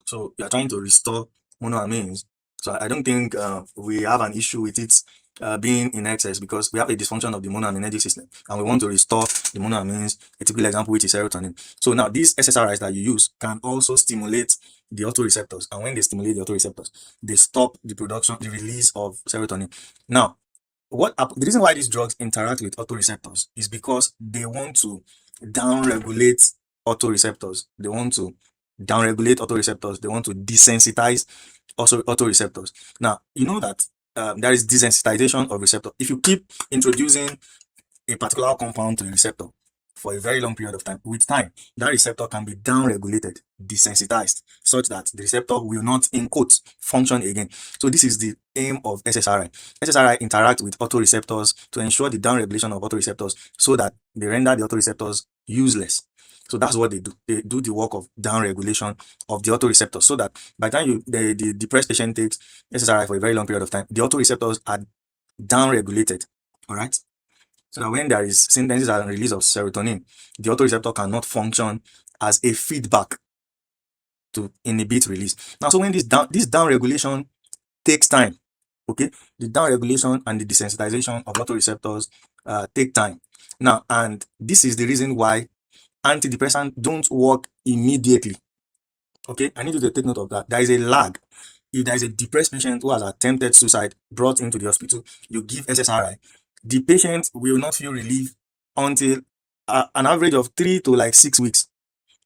A: So you are trying to restore monoamines So I don't think we have an issue with it being in excess, because we have a dysfunction of the monoaminergic system and we want to restore the monoamines. A typical example, which is serotonin. So now these SSRIs that you use can also stimulate the autoreceptors, and when they stimulate the autoreceptors, they stop the production, the release of serotonin. Now, the reason why these drugs interact with autoreceptors is because they want to downregulate autoreceptors. They want to downregulate autoreceptors. They want to desensitize also autoreceptors. Now, you know that there is desensitization of receptor. If you keep introducing a particular compound to a receptor for a very long period of time, with time, that receptor can be downregulated, desensitized, such that the receptor will not, in quotes, function again. So this is the aim of SSRI. SSRI interact with autoreceptors to ensure the downregulation of autoreceptors so that they render the autoreceptors useless. So that's what they do. They do the work of downregulation of the autoreceptors, so that by the time the depressed patient takes SSRI for a very long period of time, the autoreceptors are downregulated. All right. So that when there is synthesis and release of serotonin, the autoreceptor cannot function as a feedback to inhibit release. Now, so when this downregulation takes time, okay, the downregulation and the desensitization of autoreceptors take time. Now, and this is the reason why antidepressants don't work immediately. Okay, I need you to take note of that. There is a lag. If there is a depressed patient who has attempted suicide brought into the hospital, you give SSRI, the patient will not feel relief until an average of 3 to like 6 weeks.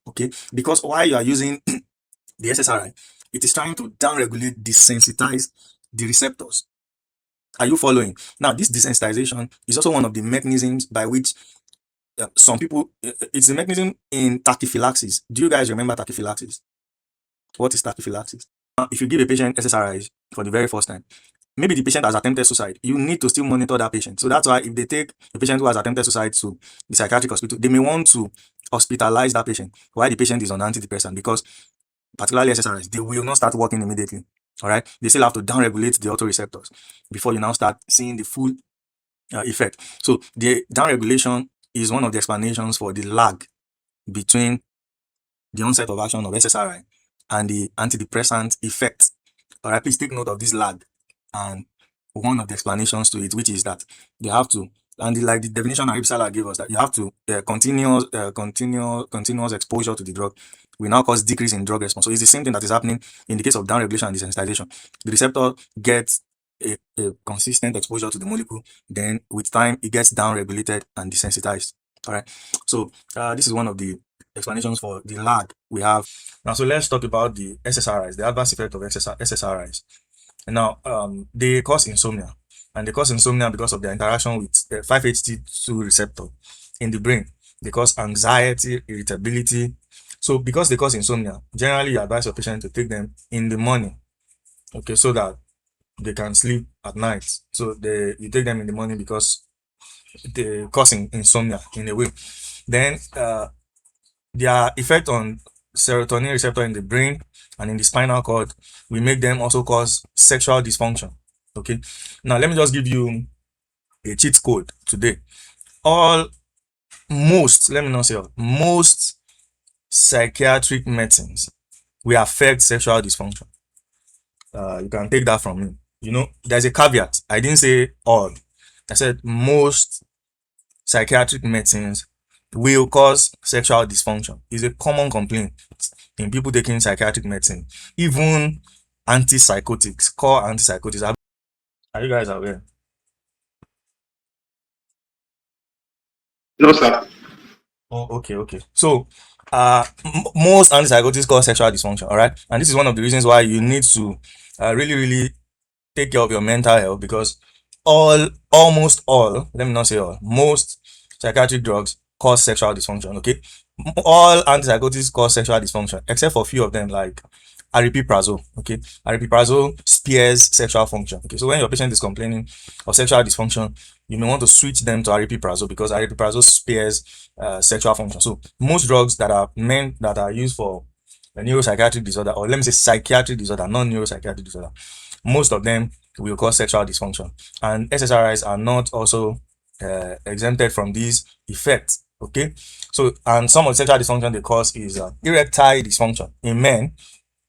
A: Okay, because while you are using the SSRI, it is trying to downregulate, desensitize the receptors. Are you following? Now, this desensitization is also one of the mechanisms by which some people, it's a mechanism in tachyphylaxis. Do you guys remember tachyphylaxis? What is tachyphylaxis? Now, if you give a patient SSRIs for the very first time, maybe the patient has attempted suicide, you need to still monitor that patient. So that's why if they take a patient who has attempted suicide to the psychiatric hospital, they may want to hospitalize that patient while the patient is on antidepressant, because particularly SSRIs, they will not start working immediately. All right, they still have to downregulate the autoreceptors before you now start seeing the full effect. So the downregulation is one of the explanations for the lag between the onset of action of SSRI and the antidepressant effect. All right, please take note of this lag, and one of the explanations to it, which is that they have to, and like the definition Aripsala gave us, that you have to continuous exposure to the drug will now cause decrease in drug response. So it's the same thing that is happening in the case of downregulation and desensitization. The receptor gets a consistent exposure to the molecule, then with time it gets downregulated and desensitized. All right, so this is one of the explanations for the lag we have. Now, so let's talk about the SSRIs, the adverse effect of SSRIs. Now, they cause insomnia, and they cause insomnia because of their interaction with the 5-HT2 receptor in the brain. They cause anxiety, irritability. So because they cause insomnia, generally you advise your patient to take them in the morning, okay, so that they can sleep at night. So you take them in the morning because they cause insomnia in a way. Then their effect on serotonin receptor in the brain and in the spinal cord will make them also cause sexual dysfunction. Okay, now let me just give you a cheat code today. Most psychiatric medicines will affect sexual dysfunction. You can take that from me. You know, there's a caveat. I didn't say all. I said most psychiatric medicines will cause sexual dysfunction. It's a common complaint in people taking psychiatric medicine. Even antipsychotics, core antipsychotics. Are you guys aware?
C: No, sir.
A: Oh, okay. So, most antipsychotics cause sexual dysfunction, all right? And this is one of the reasons why you need to really take care of your mental health, because almost all, let me not say all, most psychiatric drugs cause sexual dysfunction, okay? All antipsychotics cause sexual dysfunction, except for a few of them, like aripiprazole, okay? Aripiprazole spares sexual function, okay? So when your patient is complaining of sexual dysfunction, you may want to switch them to aripiprazole, because aripiprazole spares sexual function. So most drugs that are used for a neuropsychiatric disorder, or let me say psychiatric disorder, not neuropsychiatric disorder, most of them will cause sexual dysfunction. And SSRIs are not also exempted from these effects, okay? So, and some of the sexual dysfunction they cause is erectile dysfunction in men.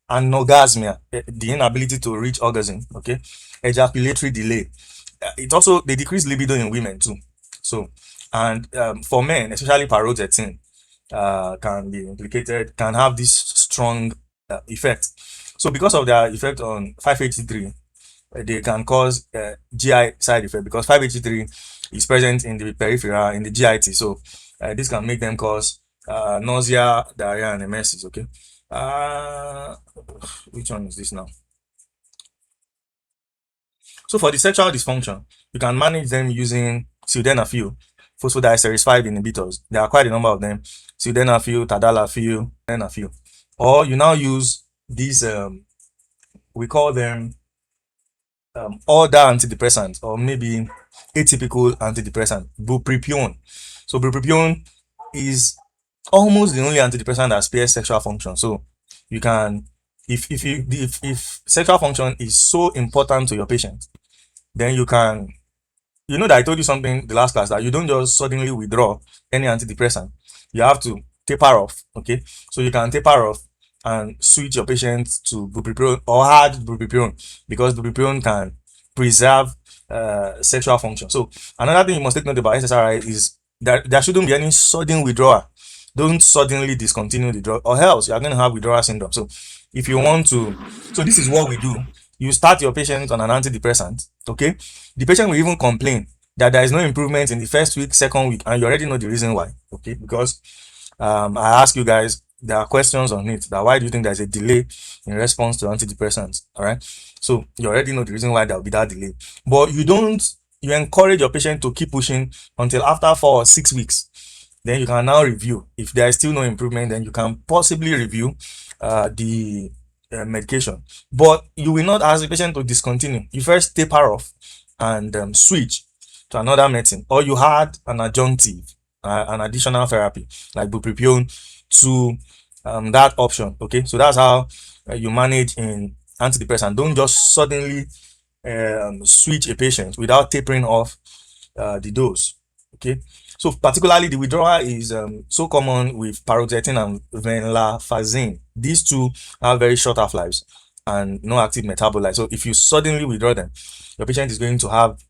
A: anorgasmia, the inability to reach orgasm, okay, ejaculatory delay. It also, they decrease libido in women too. So, and for men, especially paroxetine, can be implicated, can have this strong effect. So because of their effect on 5-HT3, they can cause GI side effect, because 5-HT3 is present in the peripheral, in the GIT. So this can make them cause nausea, diarrhea, and emesis. Okay. Which one is this now? So for the sexual dysfunction, you can manage them using sildenafil, phosphodiesterase 5 inhibitors. There are quite a number of them: sildenafil, tadalafil, sildenafil. Or you now use these, we call them other antidepressants, or maybe atypical antidepressant, bupropion. So bupropion is almost the only antidepressant that spares sexual function. So you can, if sexual function is so important to your patient, then you can, you know that I told you something the last class, that you don't just suddenly withdraw any antidepressant. You have to taper off. Okay, so you can taper off and switch your patient to bupropion or add bupropion, because bupropion can preserve sexual function. So another thing you must take note about SSRI is that there shouldn't be any sudden withdrawal. Don't suddenly discontinue the drug, or else you are going to have withdrawal syndrome. So if you want to, so this is what we do: you start your patient on an antidepressant. Okay, the patient will even complain that there is no improvement in the first week, second week, and you already know the reason why. Okay, because I ask you guys, there are questions on it, that why do you think there's a delay in response to antidepressants? All right, so you already know the reason why there will be that delay, but you encourage your patient to keep pushing until after 4 or 6 weeks. Then you can now review. If there is still no improvement, then you can possibly review the medication, but you will not ask the patient to discontinue. You first taper off and switch to another medicine, or you add an adjunctive, an additional therapy like bupropion to that option. Okay, so that's how you manage in antidepressant. Don't just suddenly switch a patient without tapering off the dose. Okay, so particularly the withdrawal is so common with paroxetine and venlafaxine. These two have very short half-lives and no active metabolite. So if you suddenly withdraw them, your patient is going to have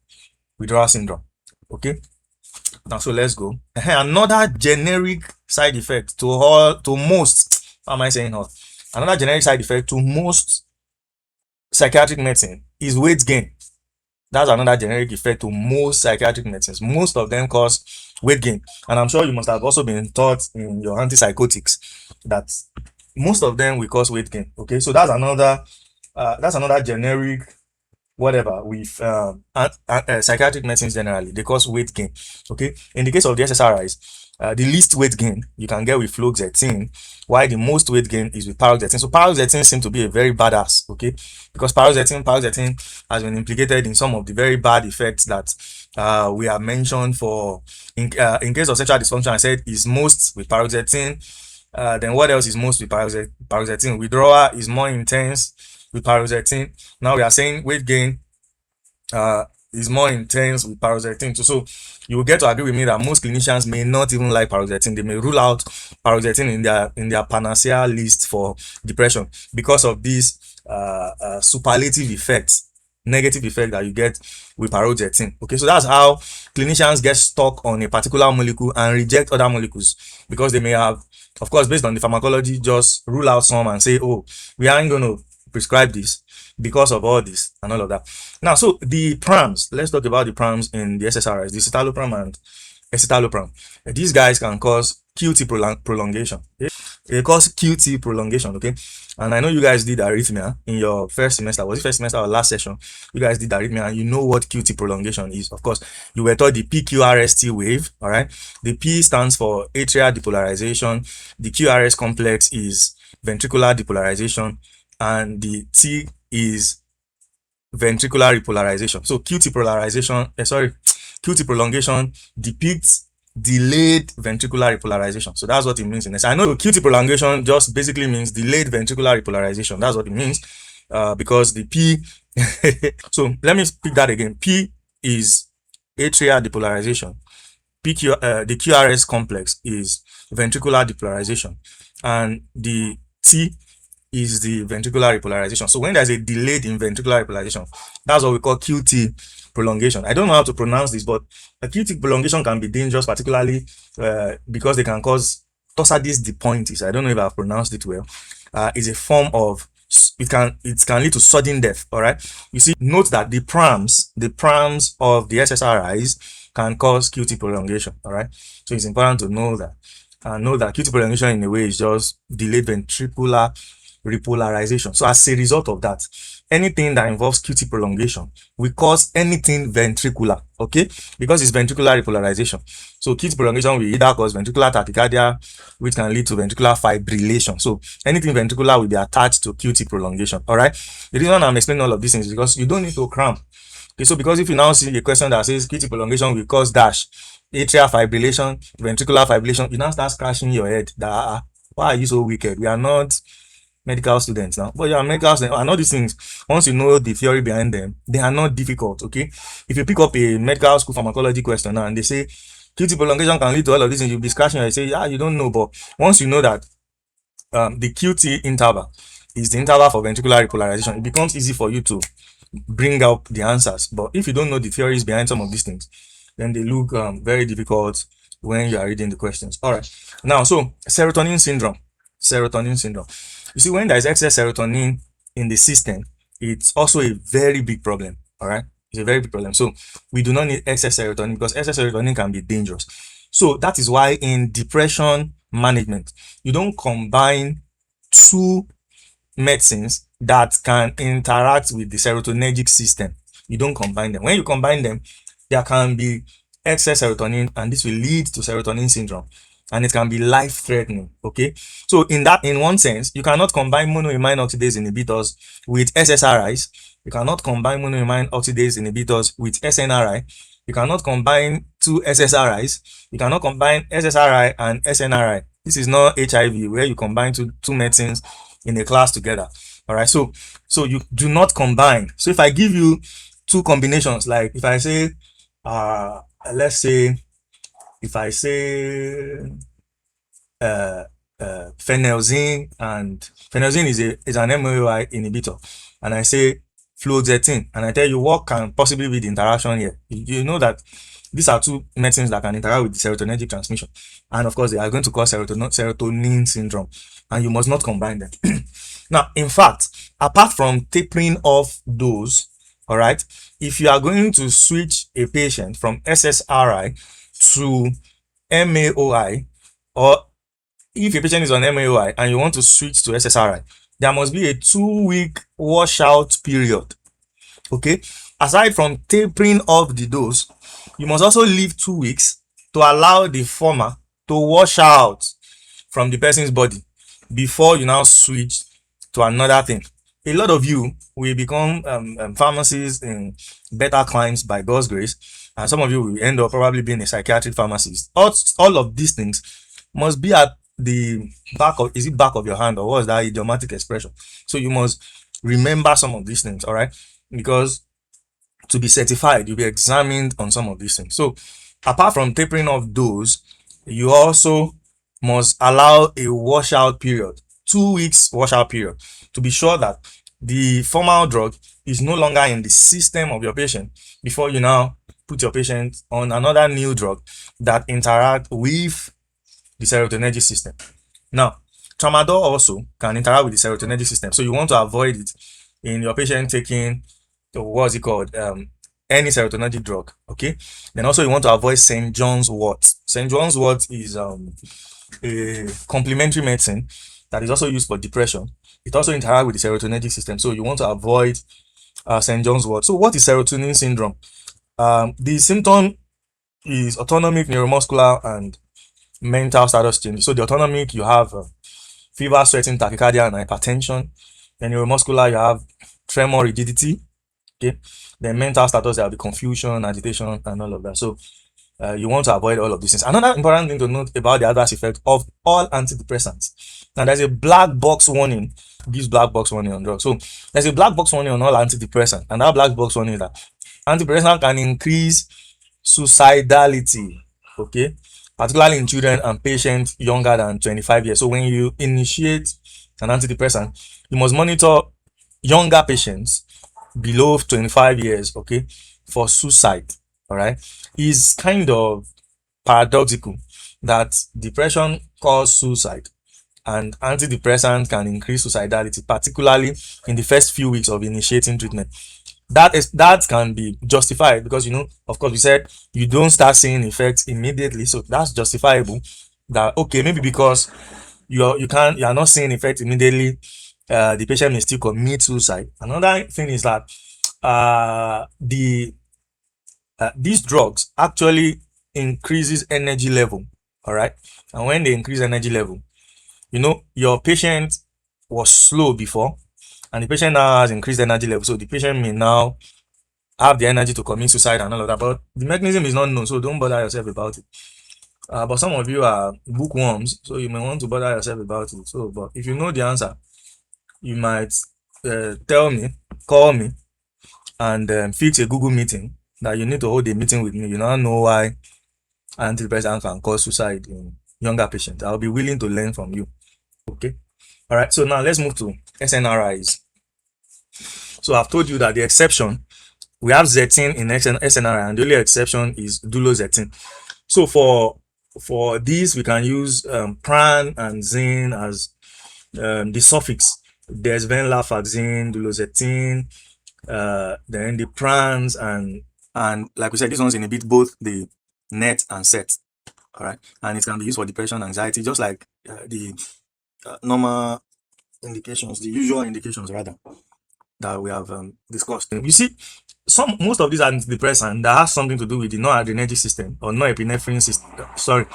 A: withdrawal syndrome. Okay, now so let's go. Another generic side effect to most, how am I saying all? Another generic side effect to most psychiatric medicine is weight gain. That's another generic effect to most psychiatric medicines. Most of them cause weight gain, and I'm sure you must have also been taught in your antipsychotics that most of them will cause weight gain. Okay, so that's another generic whatever with psychiatric medicines. Generally they cause weight gain. Okay, in the case of the SSRIs, the least weight gain you can get with fluoxetine, while the most weight gain is with paroxetine. So paroxetine seems to be a very badass, okay, because paroxetine has been implicated in some of the very bad effects that we have mentioned. For in case of sexual dysfunction, I said is most with paroxetine. Then what else is most with paroxetine? Withdrawal is more intense with paroxetine. Now we are saying weight gain is more intense with paroxetine too. So you will get to agree with me that most clinicians may not even like paroxetine. They may rule out paroxetine in their panacea list for depression because of these superlative effects, negative effect that you get with paroxetine. Okay, so that's how clinicians get stuck on a particular molecule and reject other molecules, because they may have, of course, based on the pharmacology, just rule out some and say, oh, we aren't going to prescribe this because of all this and all of that. Now, so the prams, let's talk about the prams in the SSRIs, the citalopram and escitalopram. These guys can cause QT prolongation. They cause QT prolongation, okay? And I know you guys did arrhythmia in your first semester. Was it first semester or last session? You guys did arrhythmia and you know what QT prolongation is. Of course, you were taught the PQRST wave, all right? The P stands for atrial depolarization. The QRS complex is ventricular depolarization, and the T is ventricular repolarization. So QT prolongation depicts delayed ventricular repolarization. So that's what it means in this. I know QT prolongation just basically means delayed ventricular repolarization. That's what it means, because the P so let me speak that again. P is atrial depolarization. The QRS complex is ventricular depolarization, and the T is the ventricular repolarization. So when there's a delayed in ventricular repolarization, that's what we call QT prolongation. I don't know how to pronounce this, but a QT prolongation can be dangerous, particularly because they can cause torsades de pointis. I don't know if I've pronounced it well. Is a form of, it can lead to sudden death. All right. You see, note that the prams of the SSRIs can cause QT prolongation. All right. So it's important to know that. Know that QT prolongation in a way is just delayed ventricular repolarization. So as a result of that, anything that involves QT prolongation will cause anything ventricular, okay? Because it's ventricular repolarization. So QT prolongation will either cause ventricular tachycardia, which can lead to ventricular fibrillation. So anything ventricular will be attached to QT prolongation, all right? The reason I'm explaining all of these things is because you don't need to cram. Okay, so because if you now see a question that says QT prolongation will cause dash, atrial fibrillation, ventricular fibrillation, you now start scratching your head that why are you so wicked? We are not medical students now, but yeah, medical students. And all these things, once you know the theory behind them, they are not difficult. Okay, if you pick up a medical school pharmacology question now and they say QT prolongation can lead to all of these things, you'll be scratching your head. Say, yeah, you don't know, but once you know that the QT interval is the interval for ventricular repolarization, it becomes easy for you to bring out the answers. But if you don't know the theories behind some of these things, then they look very difficult when you are reading the questions. All right, now, so serotonin syndrome. You see, when there is excess serotonin in the system, it's also a very big problem. All right, it's a very big problem. So we do not need excess serotonin because excess serotonin can be dangerous. So that is why in depression management, you don't combine two medicines that can interact with the serotonergic system. You don't combine them. When you combine them, there can be excess serotonin, and this will lead to serotonin syndrome, and it can be life-threatening. Okay, so in one sense, you cannot combine monoamine oxidase inhibitors with SSRIs. You cannot combine monoamine oxidase inhibitors with SNRI. You cannot combine two SSRIs. You cannot combine SSRI and SNRI. This is not HIV where you combine two medicines in a class together. All right, so you do not combine. So if I give you two combinations, like if I say let's say if I say phenelzine, and phenelzine is an MOI inhibitor, and I say fluoxetine, and I tell you what can possibly be the interaction here, you know that these are two medicines that can interact with the serotonergic transmission, and of course they are going to cause serotonin syndrome, and you must not combine them. Now, in fact, apart from tapering off those, all right, if you are going to switch a patient from SSRI to MAOI, or if a patient is on MAOI and you want to switch to SSRI, there must be a 2-week washout period. Okay, aside from tapering off the dose, you must also leave 2 weeks to allow the former to wash out from the person's body before you now switch to another thing. A lot of you will become pharmacists in better climes by God's grace, and some of you will end up probably being a psychiatric pharmacist. All of these things must be at the back of your hand, or what's that idiomatic expression? So you must remember some of these things, all right? Because to be certified, you'll be examined on some of these things. So apart from tapering off those, you also must allow a washout period, 2 weeks washout period, to be sure that the formal drug is no longer in the system of your patient before you now put your patient on another new drug that interact with the serotonergic system. Now, tramadol also can interact with the serotonergic system, so you want to avoid it in your patient taking what's it called, any serotonergic drug. Okay, then also you want to avoid St. John's wort. St. John's wort is a complementary medicine that is also used for depression. It also interacts with the serotonergic system, so you want to avoid St. John's wort. So what is serotonin syndrome? The symptom is autonomic, neuromuscular, and mental status change. So the autonomic, you have fever, sweating, tachycardia, and hypertension. Then neuromuscular, you have tremor, rigidity. Okay, then mental status, there will be confusion, agitation, and all of that. So you want to avoid all of these things. Another important thing to note about the adverse effect of all antidepressants. Now, there's a black box warning. Gives black box warning on drugs. So there's a black box warning on all antidepressants, and that black box warning is that antidepressant can increase suicidality. Okay, particularly in children and patients younger than 25 years. So when you initiate an antidepressant, you must monitor younger patients below 25 years, okay, for suicide. All right, is kind of paradoxical that depression causes suicide and antidepressants can increase suicidality, particularly in the first few weeks of initiating treatment. That can be justified because, of course, we said you don't start seeing effects immediately, so that's justifiable. That okay, maybe because you are not seeing effect immediately, the patient may still commit suicide. Another thing is that these drugs actually increases energy level. All right, and when they increase energy level, your patient was slow before, and the patient now has increased energy level, so the patient may now have the energy to commit suicide and all of that. But the mechanism is not known, so don't bother yourself about it. But some of you are bookworms, so you may want to bother yourself about it. So, but if you know the answer, you might tell me, call me, and fix a Google meeting that you need to hold a meeting with me. You now know why antidepressant can cause suicide in younger patients. I'll be willing to learn from you. Okay. All right. So now let's move to SNRIs. So I've told you that the exception, we have zetin in SNRI, and the only exception is duloxetine. So for these, we can use pran and zine as the suffix. There's venlafaxine, duloxetine, then the prans, and like we said, this one's inhibit both the net and set. All right, and it can be used for depression, anxiety, just like the normal indications, the usual indications rather, that we have discussed. You see, most of these antidepressants that has something to do with the noradrenergic system or norepinephrine system. Sorry,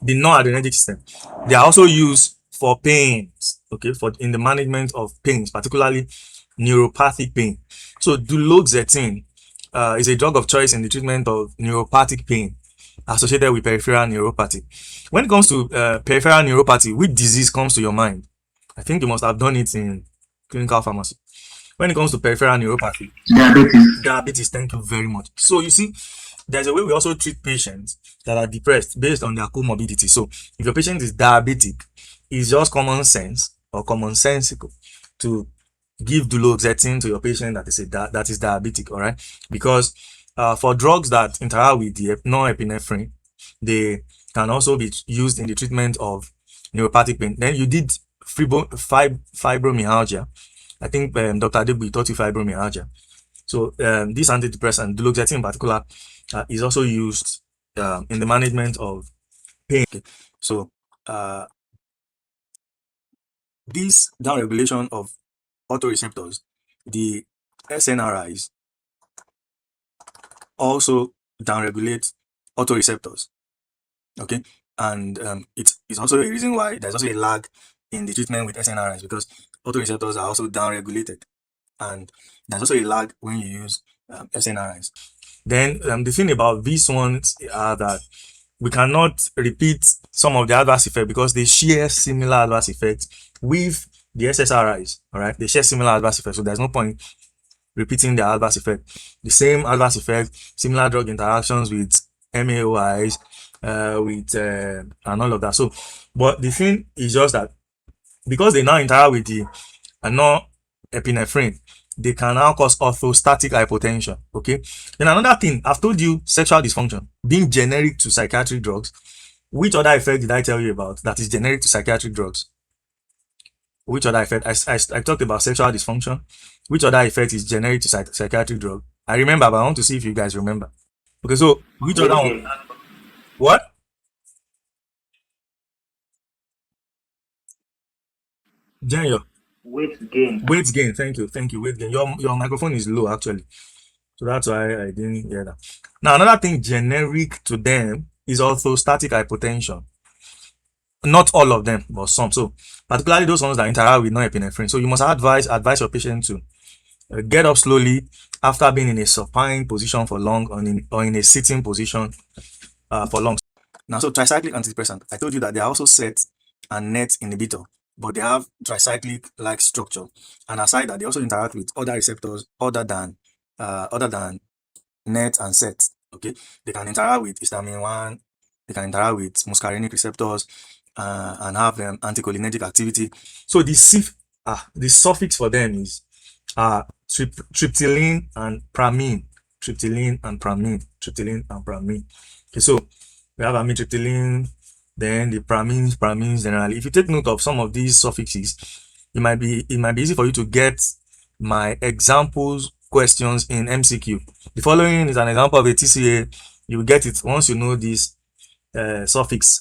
A: the noradrenergic system. They are also used for pains. Okay, for in the management of pains, particularly neuropathic pain. So duloxetine is a drug of choice in the treatment of neuropathic pain associated with peripheral neuropathy. When it comes to peripheral neuropathy, which disease comes to your mind? I think you must have done it in clinical pharmacy. When it comes to peripheral neuropathy, diabetes, thank you very much. So you see, there's a way we also treat patients that are depressed based on their comorbidity. So if your patient is diabetic, it's just common sense or commonsensical to give duloxetine to your patient that is diabetic. All right, because for drugs that interact with the norepinephrine, they can also be used in the treatment of neuropathic pain. Then you did fibromyalgia. I think Dr. Adebu taught you fibromyalgia. So this antidepressant, duloxetine in particular, is also used in the management of pain. Okay. So this downregulation of autoreceptors, the SNRIs, also downregulate autoreceptors. Okay, and it is also a reason why there's also a lag in the treatment with SNRIs, because autoreceptors are also downregulated, and there's also a lag when you use SNRIs. Then the thing about these ones are that we cannot repeat some of the adverse effects because they share similar adverse effects with the SSRIs. All right, they share similar adverse effects, so there's no point repeating the adverse effect. The same adverse effect, similar drug interactions with MAOIs, and all of that. So, but the thing is just that because they now interact with the norepinephrine, they can now cause orthostatic hypotension. Okay. Then another thing, I've told you sexual dysfunction being generic to psychiatric drugs. Which other effect did I tell you about that is generic to psychiatric drugs? Which other effect? I talked about sexual dysfunction. Which other effect is generic to psychiatric drug? I remember, but I want to see if you guys remember. Okay, so which other one? What? Jen,
E: Weight gain.
A: weight gain. Thank you. Weight gain. Your microphone is low actually, so that's why I didn't hear that. Now another thing generic to them is orthostatic hypotension. Not all of them, but some. So particularly those ones that interact with norepinephrine. So you must advise your patient to get up slowly after being in a supine position for long, or in a sitting position for long. Now, so tricyclic antidepressant, I told you that they are also set and net inhibitor, but they have tricyclic-like structure. And aside that, they also interact with other receptors other than net and set. Okay, they can interact with histamine 1, they can interact with muscarinic receptors, and have anticholinergic activity. So the suffix for them is tryptyline and pramine. Tryptyline and pramine. Tryptyline and pramine. Okay, so we have amitriptyline, then the pramines generally. If you take note of some of these suffixes, it might be easy for you to get my examples questions in MCQ. The following is an example of a TCA. You will get it once you know these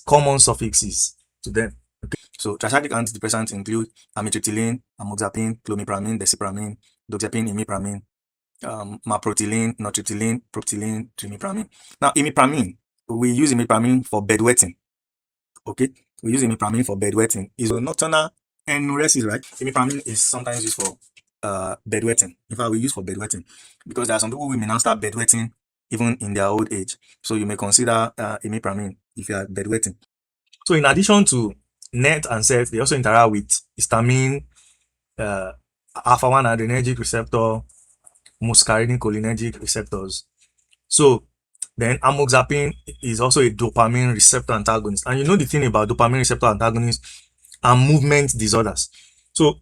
A: common suffixes to them. Okay. So tricyclic antidepressants include amitriptyline, amoxapine, clomipramine, desipramine, doxepin, imipramine, maprotilene, nortriptyline, proptyline, trimipramine. Now, imipramine, we use imipramine for bedwetting. Okay, we use imipramine for bedwetting. Is nocturnal enuresis, right? Imipramine is sometimes used for bedwetting. In fact, we use for bedwetting because there are some people who may now start bedwetting even in their old age. So you may consider imipramine if you are bedwetting. So in addition to NET and SET, they also interact with histamine, alpha-1 adrenergic receptor, muscarinic cholinergic receptors. So then amoxapine is also a dopamine receptor antagonist. And you know the thing about dopamine receptor antagonists and movement disorders. So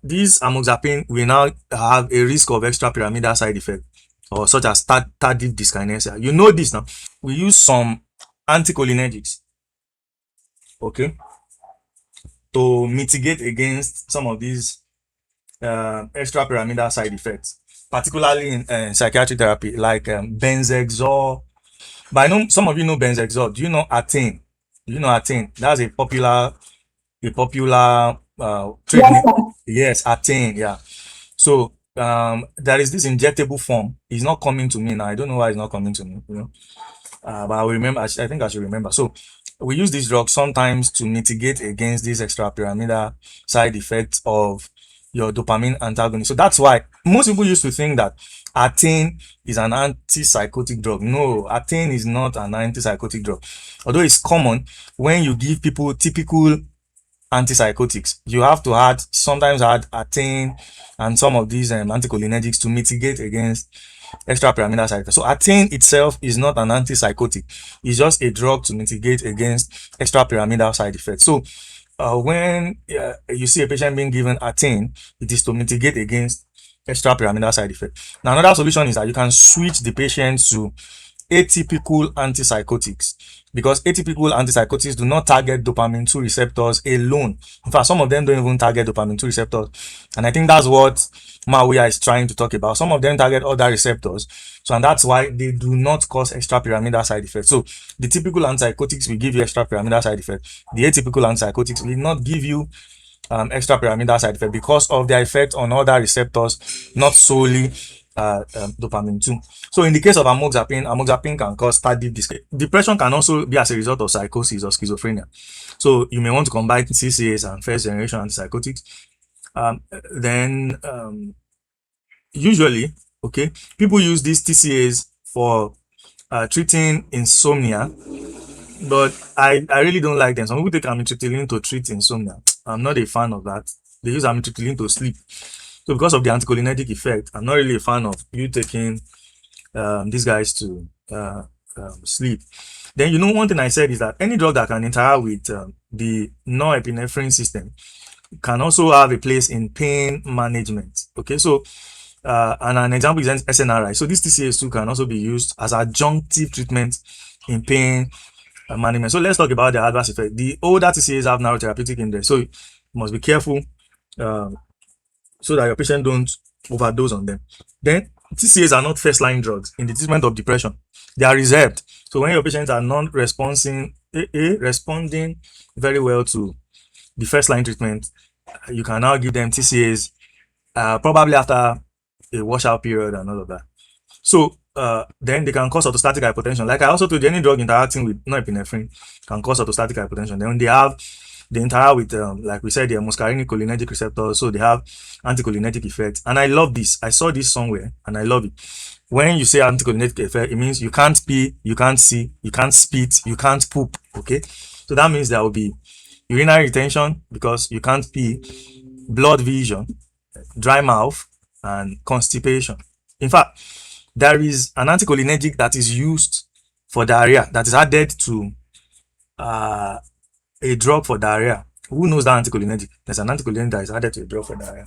A: these amoxapine will now have a risk of extrapyramidal side effect, or such as tardive dyskinesia. You know this now. We use some anticholinergics, okay, to mitigate against some of these extrapyramidal side effects, particularly in psychiatric therapy, like benzexor. But I know some of you know benzexor. Do you know Atane? Do you know Atane? That's a popular treatment. Yes, Atane. Yeah. So there is this injectable form. It's not coming to me now. I don't know why it's not coming to me. You know, but I will remember. I think I should remember. So we use this drug sometimes to mitigate against these extrapyramidal side effects of your dopamine antagonist. So that's why most people used to think that Atane is an antipsychotic drug. No, Atane is not an antipsychotic drug. Although it's common when you give people typical antipsychotics, you have to sometimes add Atane and some of these anticholinergics to mitigate against extrapyramidal side effects. So Atane itself is not an antipsychotic. It's just a drug to mitigate against extrapyramidal side effects. So when you see a patient being given Atane, it is to mitigate against extrapyramidal side effects. Now, another solution is that you can switch the patient to atypical antipsychotics, because atypical antipsychotics do not target dopamine 2 receptors alone. In fact, some of them don't even target dopamine 2 receptors, and I think that's what Mawia is trying to talk about. Some of them target other receptors, so and that's why they do not cause extrapyramidal side effects. So the typical antipsychotics will give you extrapyramidal side effects. The atypical antipsychotics will not give you extrapyramidal side effect because of their effect on other receptors, not solely dopamine 2. So in the case of amoxapine can cause tardive dyskinesia. Depression can also be as a result of psychosis or schizophrenia. So you may want to combine TCAs and first generation antipsychotics. Then usually, okay, people use these TCAs for treating insomnia, but I really don't like them. Some people take amitriptyline to treat insomnia. I'm not a fan of that. They use amitriptyline to sleep. So because of the anticholinergic effect, I'm not really a fan of you taking these guys to sleep. Then, you know, one thing I said is that any drug that can interact with the norepinephrine system can also have a place in pain management. Okay, so and an example is SNRI. So this TCA2 can also be used as adjunctive treatment in pain management. So let's talk about the adverse effect. The older TCAs have narrow therapeutic index, so you must be careful so that your patient don't overdose on them. Then TCAs are not first-line drugs in the treatment of depression. They are reserved. So when your patients are not responding very well to the first-line treatment, you can now give them TCAs probably after a washout period and all of that. So then they can cause orthostatic hypotension. Like I also told you, any drug interacting with norepinephrine can cause orthostatic hypotension. Then they interact with, like we said, the muscarinic cholinergic receptors, so they have anticholinergic effects. And I love this. I saw this somewhere, and I love it. When you say anticholinergic effect, it means you can't pee, you can't see, you can't spit, you can't poop. Okay, so that means there will be urinary retention because you can't pee, blood vision, dry mouth, and constipation. In fact, there is an anticholinergic that is used for diarrhea that is added to a drug for diarrhea. Who knows that anticholinergic? There's an anticholinergic that is added to a drug for diarrhea.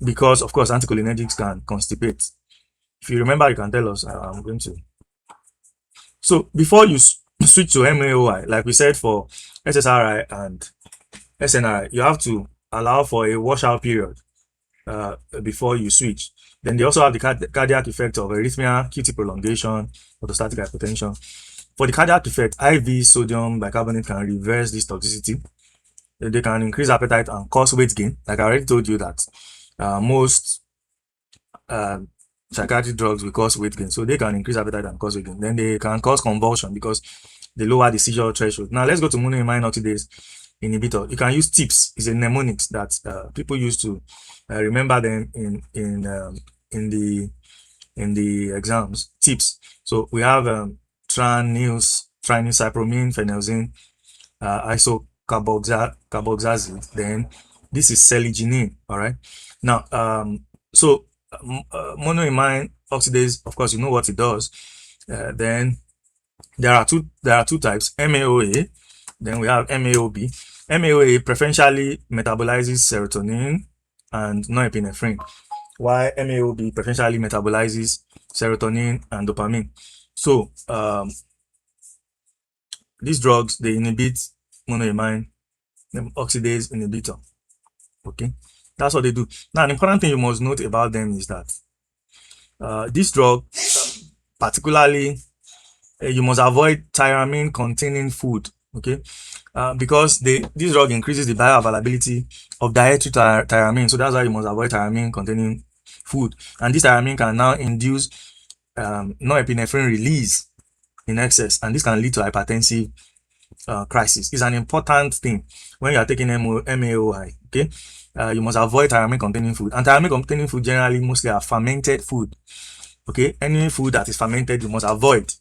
A: Because of course anticholinergics can constipate. If you remember, you can tell us. I'm going to. So before you switch to MAOI, like we said for SSRI and SNRI, you have to allow for a washout period before you switch. Then they also have the cardiac effect of arrhythmia, QT prolongation, orthostatic hypotension. For the cardiac effect, IV sodium bicarbonate can reverse this toxicity. They can increase appetite and cause weight gain. Like I already told you that most psychiatric drugs will cause weight gain, so they can increase appetite and cause weight gain. Then they can cause convulsion because they lower the seizure threshold. Now let's go to monoamine oxidase inhibitor. You can use TIPS. It's a mnemonics that people use to remember them in the exams. TIPS. So we have tranylcypromine, phenelzine, isocarboxazine. Then this is seliginine. All right. Now, monoamine oxidase, of course, you know what it does. Then there are two types: MAOA. Then we have MAOB. MAOA preferentially metabolizes serotonin and norepinephrine, while MAOB preferentially metabolizes serotonin and dopamine. So these drugs, they inhibit monoamine oxidase inhibitor. Okay, that's what they do. Now, an important thing you must note about them is that this drug, particularly, you must avoid tyramine containing food. Okay, because this drug increases the bioavailability of dietary tyramine, so that's why you must avoid tyramine containing food. And this tyramine can now induce norepinephrine release in excess, and this can lead to hypertensive crisis. It's an important thing when you are taking MAOI. Okay, you must avoid tyramine containing food, and tyramine containing food generally mostly are fermented food. Okay, any food that is fermented you must avoid,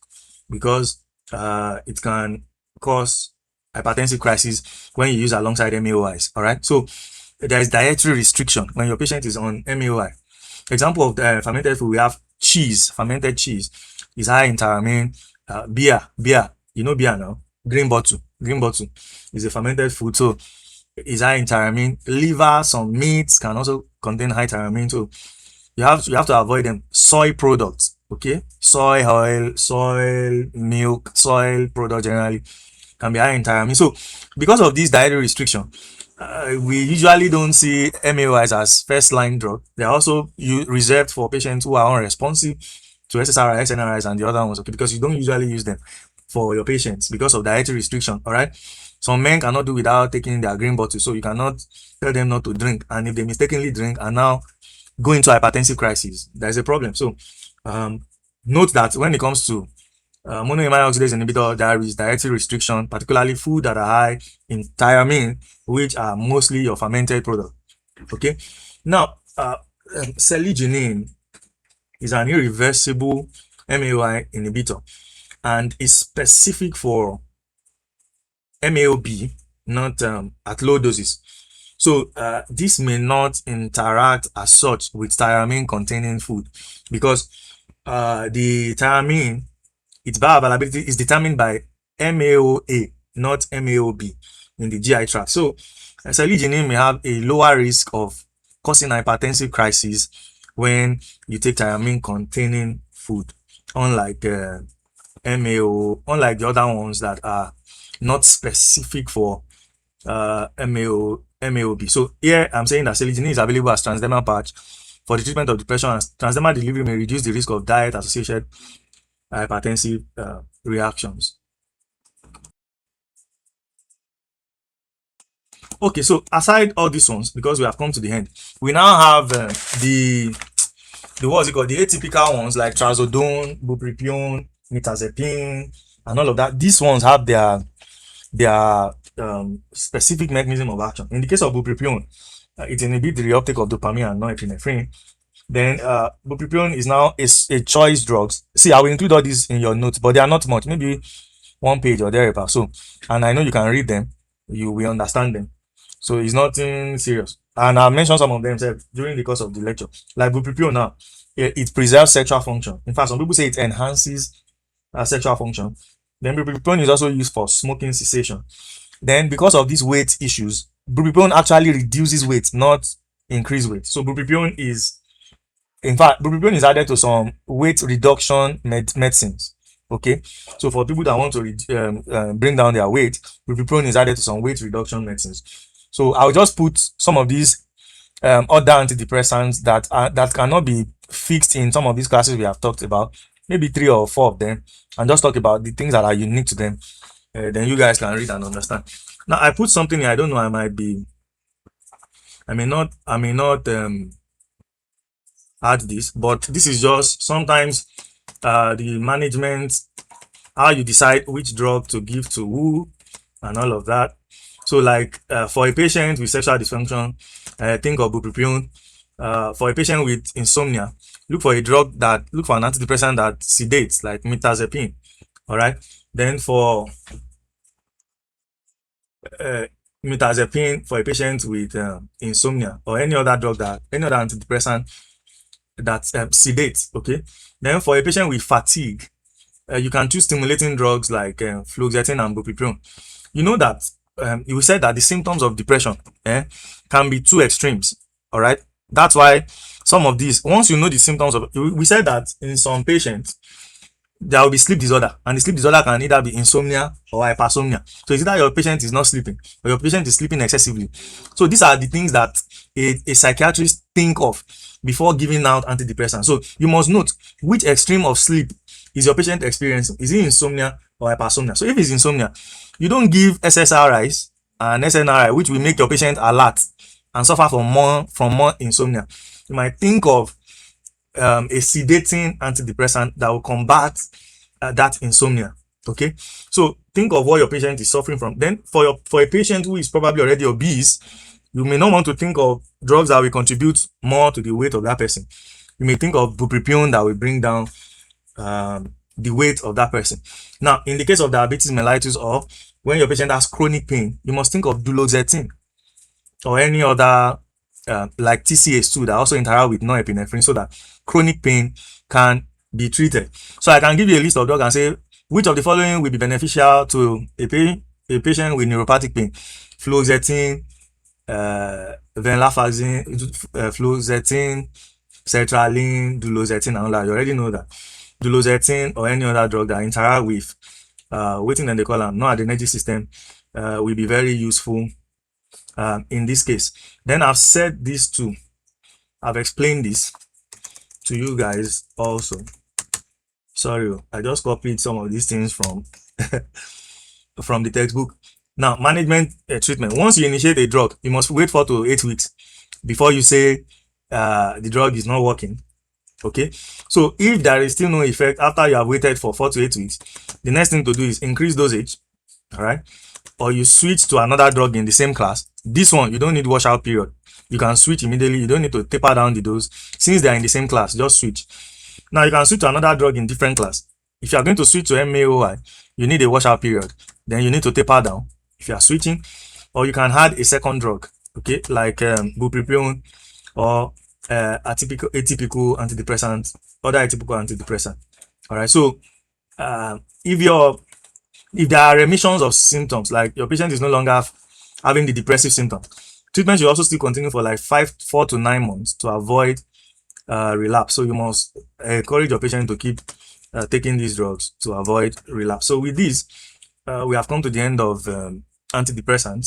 A: because it can cause hypertensive crisis when you use alongside MAOIs. All right, so there is dietary restriction when your patient is on MAOI. Example of the fermented food, we have cheese. Fermented cheese is high in tyramine. Beer, you know beer now. Green bottle is a fermented food, so is high in tyramine. Liver, some meats can also contain high tyramine, so you have to avoid them. Soy products, okay, soy oil, soy milk, soy product generally can be high in tyramine. So because of this dietary restriction, we usually don't see MAOIs as first line drug. They're also reserved for patients who are unresponsive to SSRI, SNRIs, and the other ones, okay, because you don't usually use them for your patients because of dietary restriction. All right, some men cannot do without taking their green bottle, so you cannot tell them not to drink, and if they mistakenly drink and now go into hypertensive crisis, there's a problem. So note that when it comes to monoamine oxidase inhibitor, there is dietary restriction, particularly food that are high in tyramine, which are mostly your fermented product. Okay, now seliginine is an irreversible MAOI inhibitor and is specific for MAOB, not at low doses. So this may not interact as such with tyramine containing food, because the tyramine, its bioavailability is determined by MAOA, not MAOB in the GI tract. So seliginine may have a lower risk of causing hypertensive crisis when you take tyramine containing food, unlike unlike the other ones that are not specific for MAOB. So here I'm saying that seliginine is available as transdermal patch for the treatment of depression, and transdermal delivery may reduce the risk of diet associated hypertensive reactions. Okay, so aside all these ones, because we have come to the end, we now have the what's it called, the atypical ones like trazodone, bupropion, mirtazapine, and all of that. These ones have their specific mechanism of action. In the case of bupropion, it inhibits the reuptake of dopamine and norepinephrine. Then bupropion is now a choice drug. See, I will include all these in your notes, but they are not much, maybe 1 page or thereabout. So, and I know you can read them, you will understand them. So it's nothing serious. And I'll mention some of them during the course of the lecture. Like bupropion now, it preserves sexual function. In fact, some people say it enhances sexual function. Then bupropion is also used for smoking cessation. Then because of these weight issues, bupropion actually reduces weight, not increase weight. So bupropion is, in fact, bupropion is added to some weight reduction medicines. Okay, so for people that want to bring down their weight, bupropion is added to some weight reduction medicines. So I'll just put some of these other antidepressants that cannot be fixed in some of these classes we have talked about, maybe 3 or 4 of them, and just talk about the things that are unique to them. Then you guys can read and understand. Now I put something here. I don't know. I may not add this, but this is just sometimes the management, how you decide which drug to give to who and all of that. So like for a patient with sexual dysfunction, think of bupropion. For a patient with insomnia, look for an antidepressant that sedates, like mirtazapine. All right. Then for mirtazapine for a patient with insomnia, or any other antidepressant that sedates. Okay. Then for a patient with fatigue, you can choose stimulating drugs like fluoxetine and bupropion. You know that you said that the symptoms of depression can be two extremes. All right. That's why some of these, once you know the symptoms of, we said that in some patients there will be sleep disorder, and the sleep disorder can either be insomnia or hypersomnia. So it's either your patient is not sleeping or your patient is sleeping excessively. So these are the things that a psychiatrist think of before giving out antidepressants. So you must note which extreme of sleep is your patient experiencing. Is it insomnia or hypersomnia? So if it's insomnia, you don't give SSRIs and SNRI, which will make your patient alert and suffer from more insomnia. You might think of a sedating antidepressant that will combat that insomnia. Okay, so think of what your patient is suffering from. Then for a patient who is probably already obese, you may not want to think of drugs that will contribute more to the weight of that person. You may think of bupropion that will bring down the weight of that person. Now, in the case of diabetes mellitus, or when your patient has chronic pain, you must think of duloxetine or any other like TCH2 that also interact with norepinephrine, so that chronic pain can be treated. So I can give you a list of drugs and say which of the following will be beneficial to a patient with neuropathic pain: fluoxetine, venlafaxine, fluoxetine, sertraline, duloxetine, and all that. You already know that duloxetine or any other drug that interact with waiting and they call them noradrenergic system will be very useful in this case. Then I've said this too. I've explained this to you guys also. Sorry, I just copied some of these things from from the textbook. Now, management treatment. Once you initiate a drug, you must wait 4 to 8 weeks before you say the drug is not working. Okay, so if there is still no effect after you have waited for 4 to 8 weeks, the next thing to do is increase dosage. All right, or you switch to another drug in the same class. This one, you don't need washout period. You can switch immediately. You don't need to taper down the dose. Since they are in the same class, just switch. Now you can switch to another drug in different class. If you are going to switch to MAOI, you need a washout period. Then you need to taper down if you are switching, or you can add a second drug, okay, like bupropion or atypical antidepressant, other atypical antidepressant. All right. So if there are remissions of symptoms, like your patient is no longer having the depressive symptoms, treatment should also still continue for like 4 to 9 months to avoid relapse. So you must encourage your patient to keep taking these drugs to avoid relapse. So with this, we have come to the end of antidepressants.